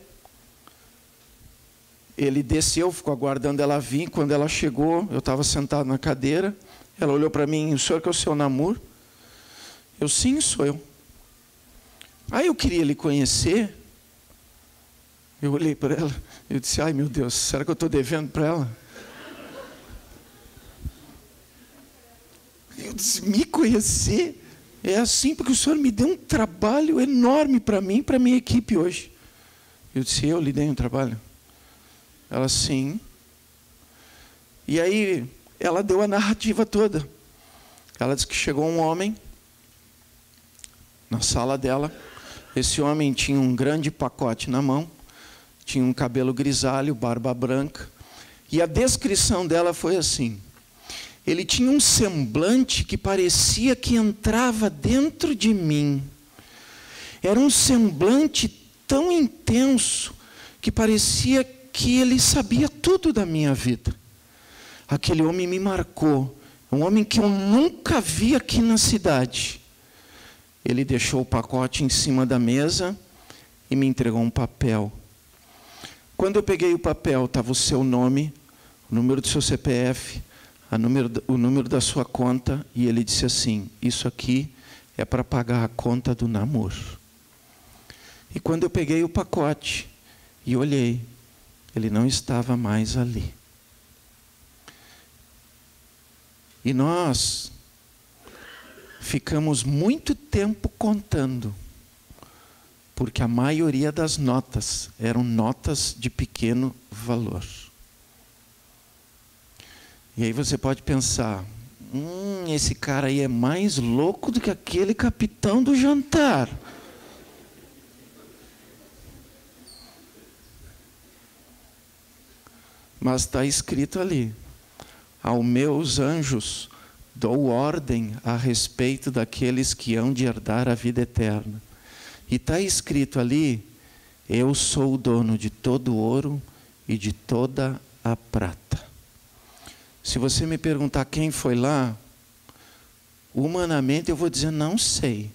ele desceu, ficou aguardando ela vir. Quando ela chegou, eu estava sentado na cadeira. Ela olhou para mim, o senhor que é o seu namoro? Eu, sim, sou eu. Aí eu queria lhe conhecer. Eu olhei para ela, eu disse, ai meu Deus, será que eu estou devendo para ela? Eu disse, me conhecer? É assim, porque o senhor me deu um trabalho enorme para mim e para a minha equipe hoje. Eu disse, eu lhe dei um trabalho? Ela, sim. E aí ela deu a narrativa toda. Ela disse que chegou um homem na sala dela. Esse homem tinha um grande pacote na mão, tinha um cabelo grisalho, barba branca. E a descrição dela foi assim: ele tinha um semblante que parecia que entrava dentro de mim. Era um semblante tão intenso que parecia que ele sabia tudo da minha vida. Aquele homem me marcou. Um homem que eu nunca vi aqui na cidade. Ele deixou o pacote em cima da mesa e me entregou um papel. Quando eu peguei o papel, estava o seu nome, o número do seu CPF, o número da sua conta, e ele disse assim: isso aqui é para pagar a conta do namoro. E quando eu peguei o pacote e olhei, ele não estava mais ali. E nós ficamos muito tempo contando, porque a maioria das notas eram notas de pequeno valor. E aí você pode pensar, esse cara aí é mais louco do que aquele capitão do jantar. Mas está escrito ali: aos meus anjos dou ordem a respeito daqueles que hão de herdar a vida eterna. E está escrito ali: eu sou o dono de todo o ouro e de toda a prata. Se você me perguntar quem foi lá, humanamente eu vou dizer não sei.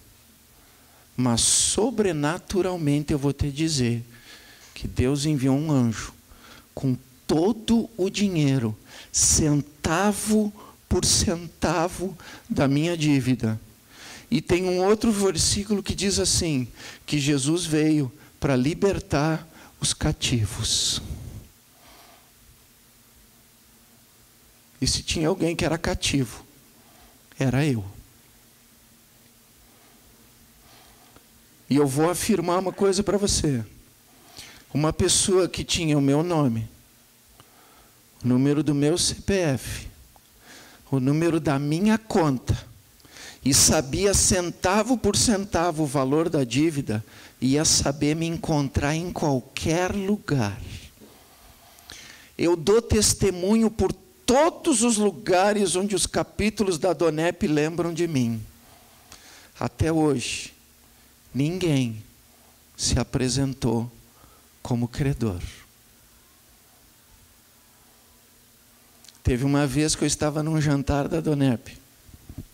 Mas sobrenaturalmente eu vou te dizer que Deus enviou um anjo com todo o dinheiro, centavo por centavo da minha dívida. E tem um outro versículo que diz assim, que Jesus veio para libertar os cativos. E se tinha alguém que era cativo, era eu. E eu vou afirmar uma coisa para você. Uma pessoa que tinha o meu nome, o número do meu CPF, o número da minha conta, e sabia centavo por centavo o valor da dívida, ia saber me encontrar em qualquer lugar. Eu dou testemunho por todos os lugares onde os capítulos da Donep lembram de mim. Até hoje, ninguém se apresentou como credor. Teve uma vez que eu estava num jantar da Donep,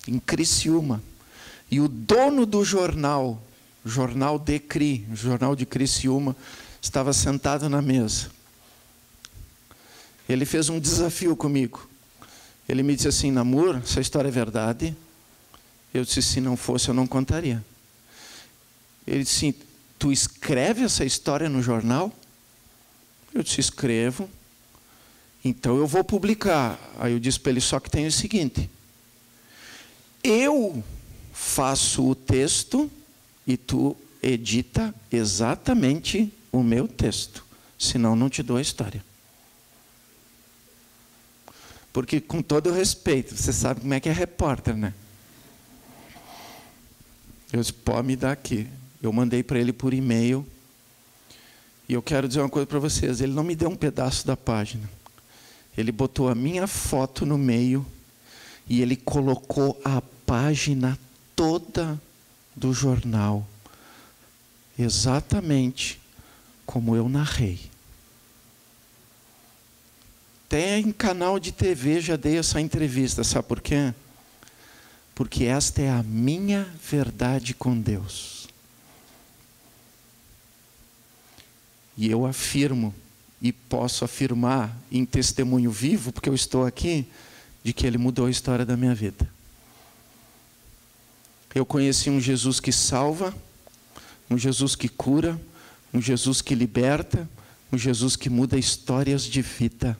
em Criciúma, e o dono do jornal, Jornal de Cri, Jornal de Criciúma, estava sentado na mesa. Ele fez um desafio comigo. Ele me disse assim: Namur, essa história é verdade? Eu disse: se não fosse, eu não contaria. Ele disse: tu escreve essa história no jornal? Eu disse: escrevo. Então eu vou publicar. Aí eu disse para ele: só que tem o seguinte, eu faço o texto e tu edita exatamente o meu texto, senão não te dou a história. Porque, com todo o respeito, você sabe como é que é repórter, né? Eu disse: pode me dar aqui. Eu mandei para ele por e-mail. E eu quero dizer uma coisa para vocês: ele não me deu um pedaço da página. Ele botou a minha foto no meio e ele colocou a página toda do jornal, exatamente como eu narrei. Até em canal de TV já dei essa entrevista, sabe por quê? Porque esta é a minha verdade com Deus. E eu afirmo, e posso afirmar em testemunho vivo, porque eu estou aqui, de que Ele mudou a história da minha vida. Eu conheci um Jesus que salva, um Jesus que cura, um Jesus que liberta, um Jesus que muda histórias de vida.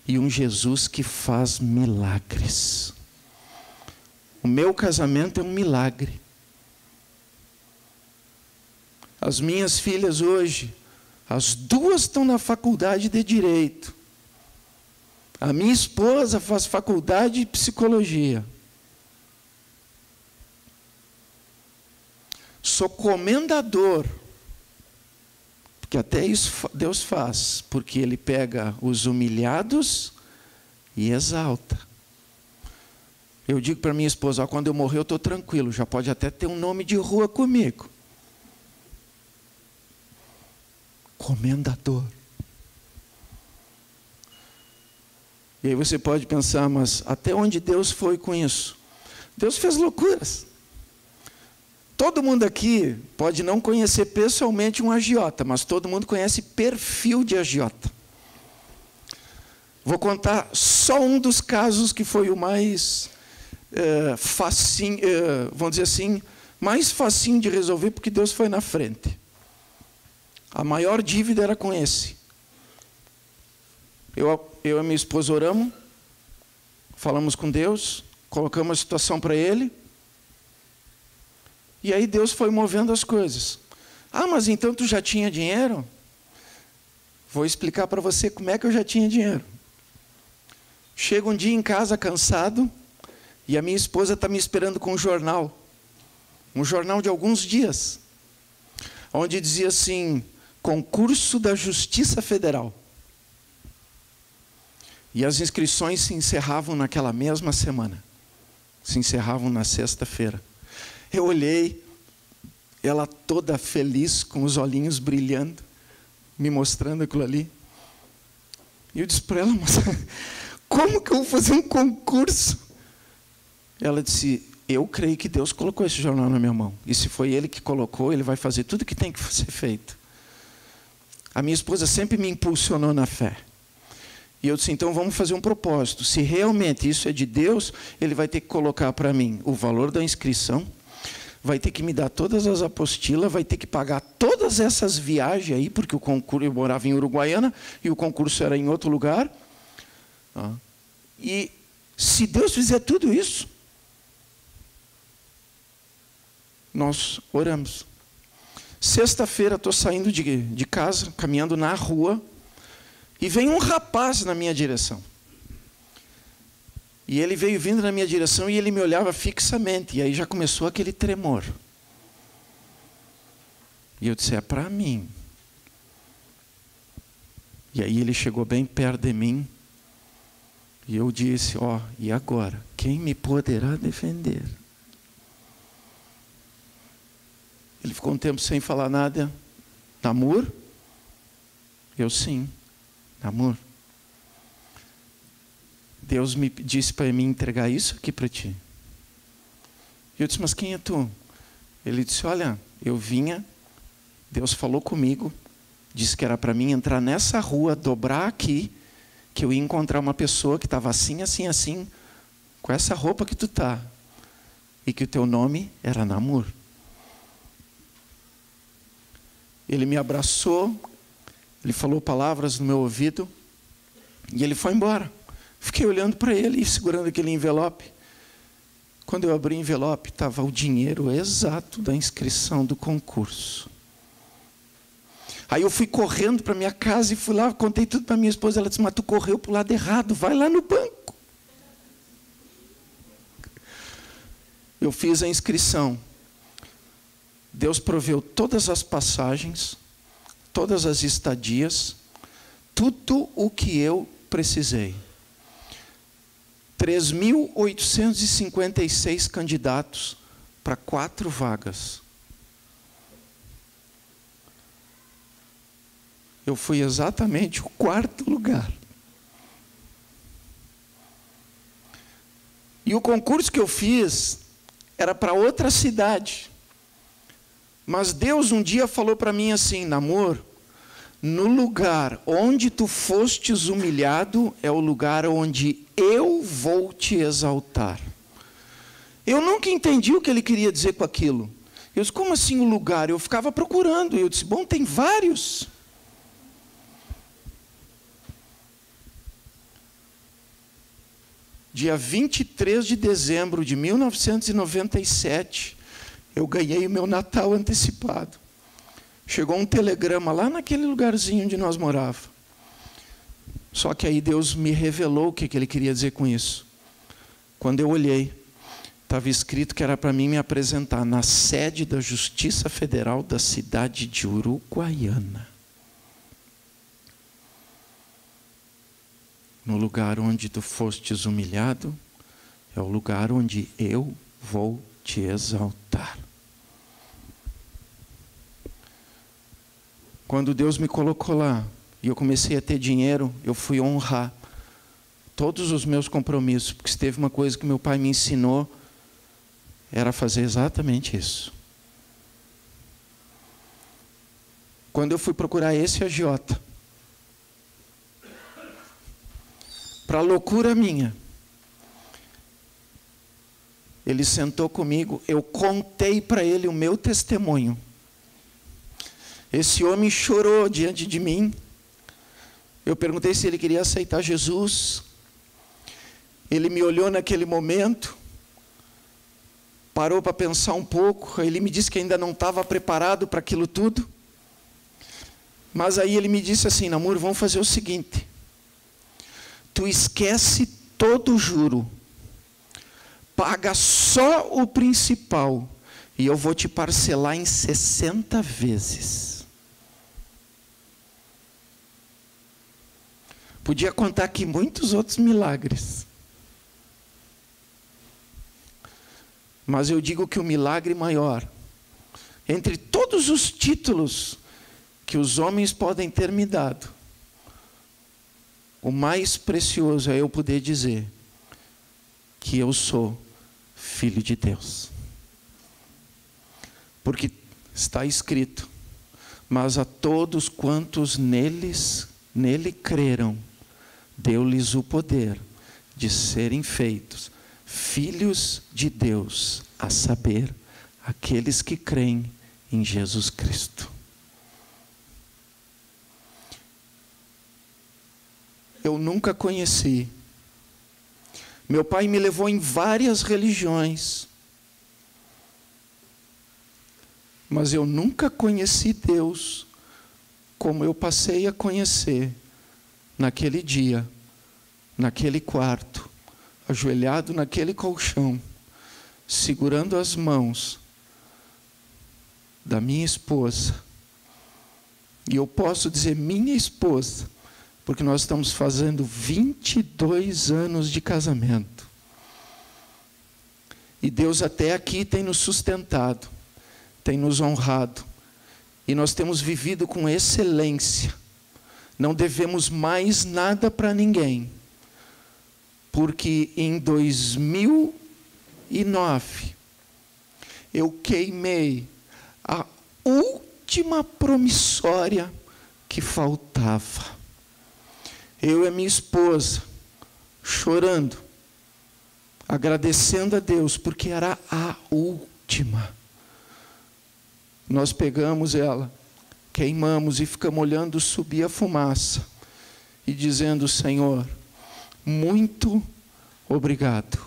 E um Jesus que faz milagres. O meu casamento é um milagre. As minhas filhas hoje, as duas estão na faculdade de Direito. A minha esposa faz faculdade de Psicologia. Sou comendador. Porque até isso Deus faz, porque Ele pega os humilhados e exalta. Eu digo para minha esposa: quando eu morrer eu estou tranquilo, já pode até ter um nome de rua comigo. Comendador. E aí você pode pensar: mas até onde Deus foi com isso? Deus fez loucuras. Todo mundo aqui pode não conhecer pessoalmente um agiota, mas todo mundo conhece perfil de agiota. Vou contar só um dos casos que foi o mais facinho, vamos dizer assim, mais facinho de resolver, porque Deus foi na frente. A maior dívida era com esse. Eu e minha esposa oramos, falamos com Deus, colocamos a situação para Ele, e aí Deus foi movendo as coisas. Ah, mas então tu já tinha dinheiro? Vou explicar para você como é que eu já tinha dinheiro. Chego um dia em casa cansado, e a minha esposa está me esperando com um jornal de alguns dias, onde dizia assim, concurso da Justiça Federal. E as inscrições se encerravam naquela mesma semana. Se encerravam na sexta-feira. Eu olhei, ela toda feliz, com os olhinhos brilhando, me mostrando aquilo ali. E eu disse para ela, mas como que eu vou fazer um concurso? Ela disse, eu creio que Deus colocou esse jornal na minha mão. E se foi Ele que colocou, Ele vai fazer tudo que tem que ser feito. A minha esposa sempre me impulsionou na fé. E eu disse, então vamos fazer um propósito. Se realmente isso é de Deus, Ele vai ter que colocar para mim o valor da inscrição, vai ter que me dar todas as apostilas, vai ter que pagar todas essas viagens aí, porque o concurso, eu morava em Uruguaiana, e o concurso era em outro lugar. E se Deus fizer tudo isso, nós oramos. Sexta-feira estou saindo de casa, caminhando na rua, e vem um rapaz na minha direção. E ele veio vindo na minha direção e ele me olhava fixamente. E aí já começou aquele tremor. E eu disse, é para mim. E aí ele chegou bem perto de mim. E eu disse, e agora? Quem me poderá defender? Ele ficou um tempo sem falar nada. Namor? Eu sim. Namor. Deus me disse para mim entregar isso aqui para ti. Eu disse, mas quem é tu? Ele disse, olha, eu vinha, Deus falou comigo, disse que era para mim entrar nessa rua, dobrar aqui, que eu ia encontrar uma pessoa que estava assim, assim, assim, com essa roupa que tu tá, e que o teu nome era Namor. Ele me abraçou, ele falou palavras no meu ouvido, e ele foi embora. Fiquei olhando para ele e segurando aquele envelope. Quando eu abri o envelope, estava o dinheiro exato da inscrição do concurso. Aí eu fui correndo para minha casa e fui lá, contei tudo para minha esposa. Ela disse, mas tu correu para o lado errado, vai lá no banco. Eu fiz a inscrição. Deus proveu todas as passagens, todas as estadias, tudo o que eu precisei. 3.856 candidatos para 4 vagas. Eu fui exatamente o 4º lugar. E o concurso que eu fiz era para outra cidade. Mas Deus um dia falou para mim assim, Namor, no lugar onde tu fostes humilhado, é o lugar onde eu vou te exaltar. Eu nunca entendi o que ele queria dizer com aquilo. Eu disse, como assim o lugar? Eu ficava procurando. Eu disse, bom, tem vários. Dia 23 de dezembro de 1997, eu ganhei o meu Natal antecipado. Chegou um telegrama lá naquele lugarzinho onde nós morávamos. Só que aí Deus me revelou o que Ele queria dizer com isso. Quando eu olhei, estava escrito que era para mim me apresentar na sede da Justiça Federal da cidade de Uruguaiana. No lugar onde tu fostes humilhado, é o lugar onde eu vou te exaltar. Quando Deus me colocou lá, e eu comecei a ter dinheiro, eu fui honrar todos os meus compromissos, porque se teve uma coisa que meu pai me ensinou, era fazer exatamente isso. Quando eu fui procurar esse agiota, para loucura minha, ele sentou comigo, eu contei para ele o meu testemunho. Esse homem chorou diante de mim. Eu perguntei se ele queria aceitar Jesus. Ele me olhou naquele momento, parou para pensar um pouco. Ele me disse que ainda não estava preparado para aquilo tudo. Mas aí ele me disse assim: Namur, vamos fazer o seguinte. Tu esquece todo o juro. Paga só o principal. E eu vou te parcelar em 60 vezes. Podia contar aqui muitos outros milagres. Mas eu digo que o milagre maior, entre todos os títulos que os homens podem ter me dado, o mais precioso é eu poder dizer que eu sou filho de Deus. Porque está escrito: mas a todos quantos nele creram, deu-lhes o poder de serem feitos filhos de Deus, a saber, aqueles que creem em Jesus Cristo. Eu nunca conheci. Meu pai me levou em várias religiões, mas eu nunca conheci Deus como eu passei a conhecer naquele dia, naquele quarto, ajoelhado naquele colchão, segurando as mãos da minha esposa. E eu posso dizer minha esposa, porque nós estamos fazendo 22 anos de casamento. E Deus até aqui tem nos sustentado, tem nos honrado. E nós temos vivido com excelência. Não devemos mais nada para ninguém. Porque em 2009, eu queimei a última promissória que faltava. Eu e a minha esposa, chorando, agradecendo a Deus, porque era a última. Nós pegamos ela, queimamos e ficamos olhando subir a fumaça e dizendo: Senhor, muito obrigado,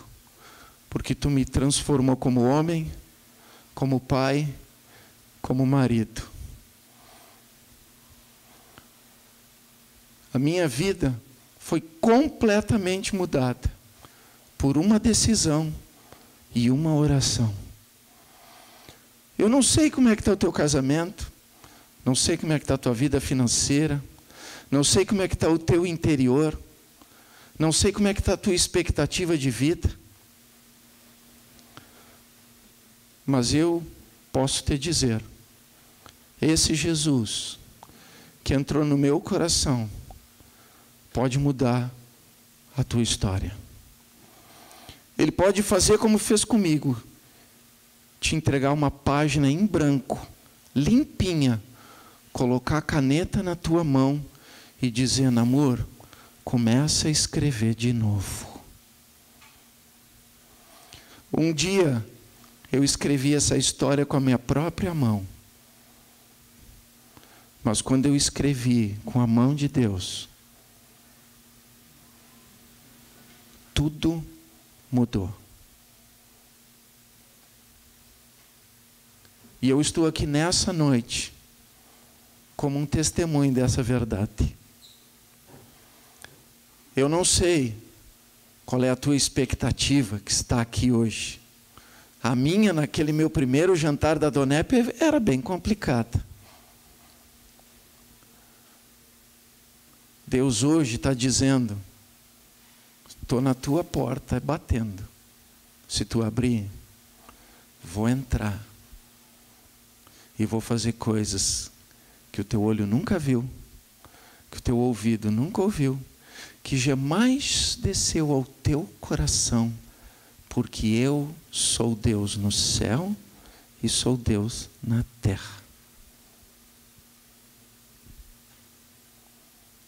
porque Tu me transformou como homem, como pai, como marido. A minha vida foi completamente mudada por uma decisão e uma oração. Eu não sei como é que está o teu casamento, não sei como é que está a tua vida financeira, não sei como é que está o teu interior, não sei como é que está a tua expectativa de vida, mas eu posso te dizer, esse Jesus que entrou no meu coração pode mudar a tua história. Ele pode fazer como fez comigo, te entregar uma página em branco, limpinha, colocar a caneta na tua mão e dizer: Namur, começa a escrever de novo. Um dia eu escrevi essa história com a minha própria mão. Mas quando eu escrevi com a mão de Deus, tudo mudou. E eu estou aqui nessa noite como um testemunho dessa verdade. Eu não sei qual é a tua expectativa que está aqui hoje. A minha, naquele meu primeiro jantar da Donep, era bem complicada. Deus hoje está dizendo: estou na tua porta batendo. Se tu abrir, vou entrar. E vou fazer coisas que o teu olho nunca viu, que o teu ouvido nunca ouviu, que jamais desceu ao teu coração, porque eu sou Deus no céu e sou Deus na terra.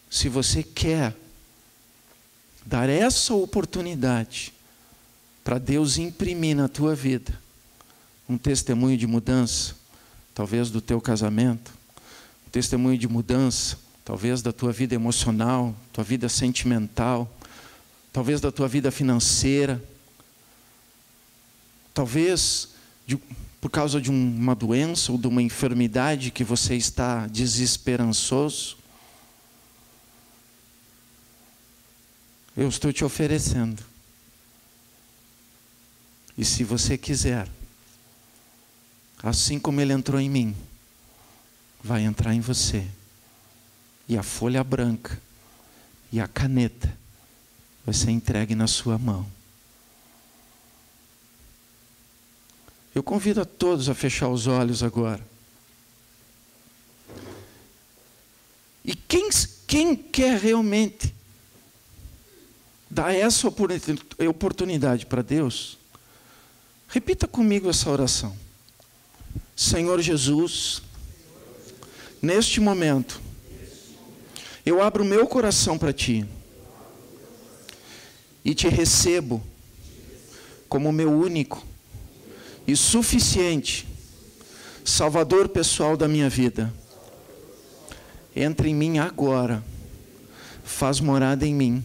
Se você quer dar essa oportunidade para Deus imprimir na tua vida um testemunho de mudança, talvez do teu casamento, testemunho de mudança, talvez da tua vida emocional, tua vida sentimental, talvez da tua vida financeira, talvez por causa de uma doença ou de uma enfermidade que você está desesperançoso. Eu estou te oferecendo. E se você quiser, assim como ele entrou em mim, vai entrar em você. E a folha branca e a caneta vai ser entregue na sua mão. Eu convido a todos a fechar os olhos agora. E quem quer realmente dar essa oportunidade para Deus, repita comigo essa oração. Senhor Jesus, neste momento, eu abro o meu coração para Ti e Te recebo como meu único e suficiente Salvador pessoal da minha vida. Entra em mim agora, faz morada em mim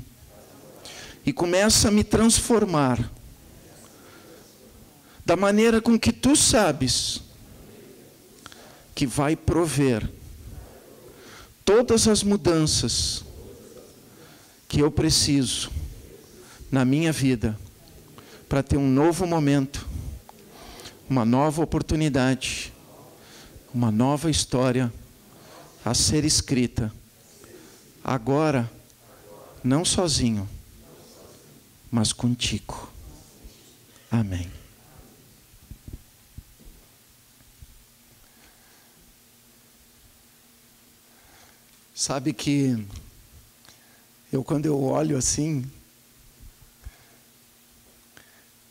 e começa a me transformar da maneira com que Tu sabes que vai prover todas as mudanças que eu preciso na minha vida para ter um novo momento, uma nova oportunidade, uma nova história a ser escrita. Agora, não sozinho, mas contigo. Amém. Sabe que quando eu olho assim,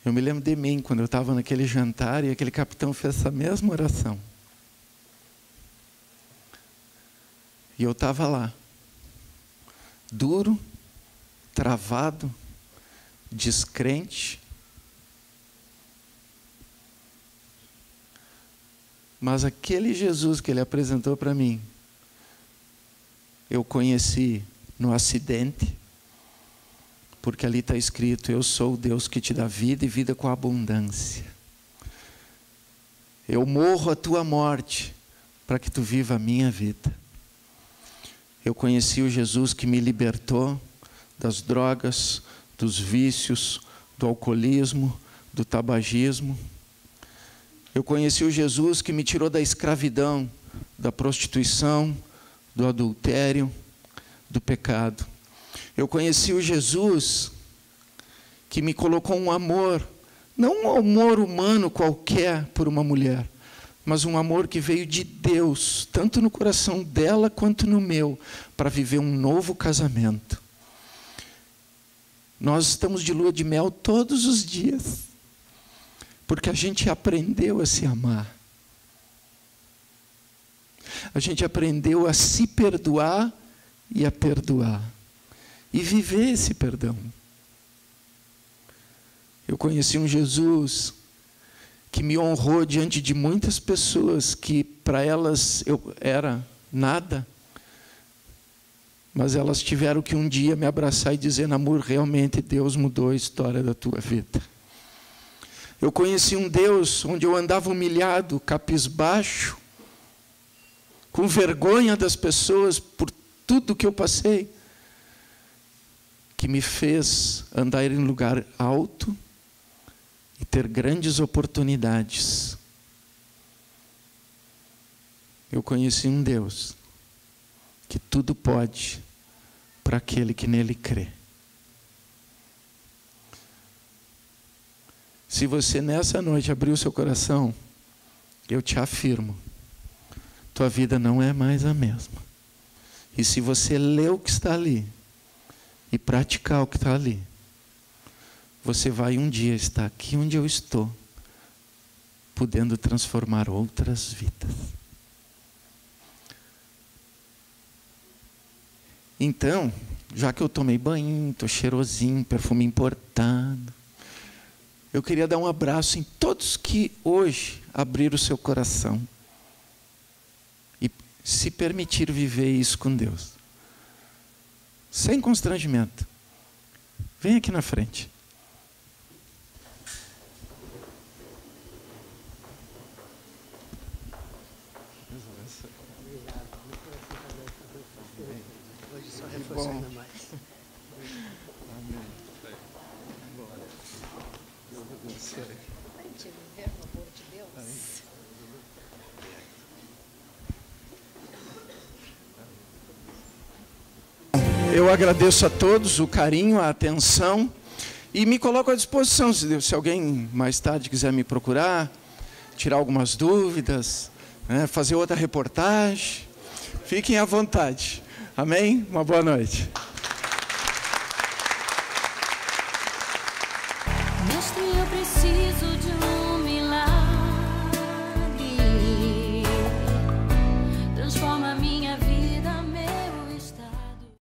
eu me lembro de mim, quando eu estava naquele jantar e aquele capitão fez essa mesma oração. E eu estava lá, duro, travado, descrente. Mas aquele Jesus que ele apresentou para mim, eu conheci no acidente, porque ali está escrito: eu sou o Deus que te dá vida e vida com abundância. Eu morro a tua morte para que tu viva a minha vida. Eu conheci o Jesus que me libertou das drogas, dos vícios, do alcoolismo, do tabagismo. Eu conheci o Jesus que me tirou da escravidão, da prostituição, do adultério, do pecado. Eu conheci o Jesus que me colocou um amor, não um amor humano qualquer por uma mulher, mas um amor que veio de Deus, tanto no coração dela quanto no meu, para viver um novo casamento. Nós estamos de lua de mel todos os dias, porque a gente aprendeu a se amar. A gente aprendeu a se perdoar e a perdoar. E viver esse perdão. Eu conheci um Jesus que me honrou diante de muitas pessoas que para elas eu era nada, mas elas tiveram que um dia me abraçar e dizer: Namur, realmente Deus mudou a história da tua vida. Eu conheci um Deus onde eu andava humilhado, cabisbaixo, com vergonha das pessoas por tudo que eu passei, que me fez andar em lugar alto e ter grandes oportunidades. Eu conheci um Deus que tudo pode para aquele que nele crê. Se você nessa noite abrir o seu coração, eu te afirmo, tua vida não é mais a mesma. E se você ler o que está ali e praticar o que está ali, você vai um dia estar aqui onde eu estou, podendo transformar outras vidas. Então, já que eu tomei banho, estou cheirosinho, perfume importado, eu queria dar um abraço em todos que hoje abriram o seu coração. E se permitir viver isso com Deus. Sem constrangimento. Vem aqui na frente. Bom. Eu agradeço a todos o carinho, a atenção e me coloco à disposição se alguém mais tarde quiser me procurar, tirar algumas dúvidas, né, fazer outra reportagem. Fiquem à vontade. Amém? Uma boa noite. Mestre, eu preciso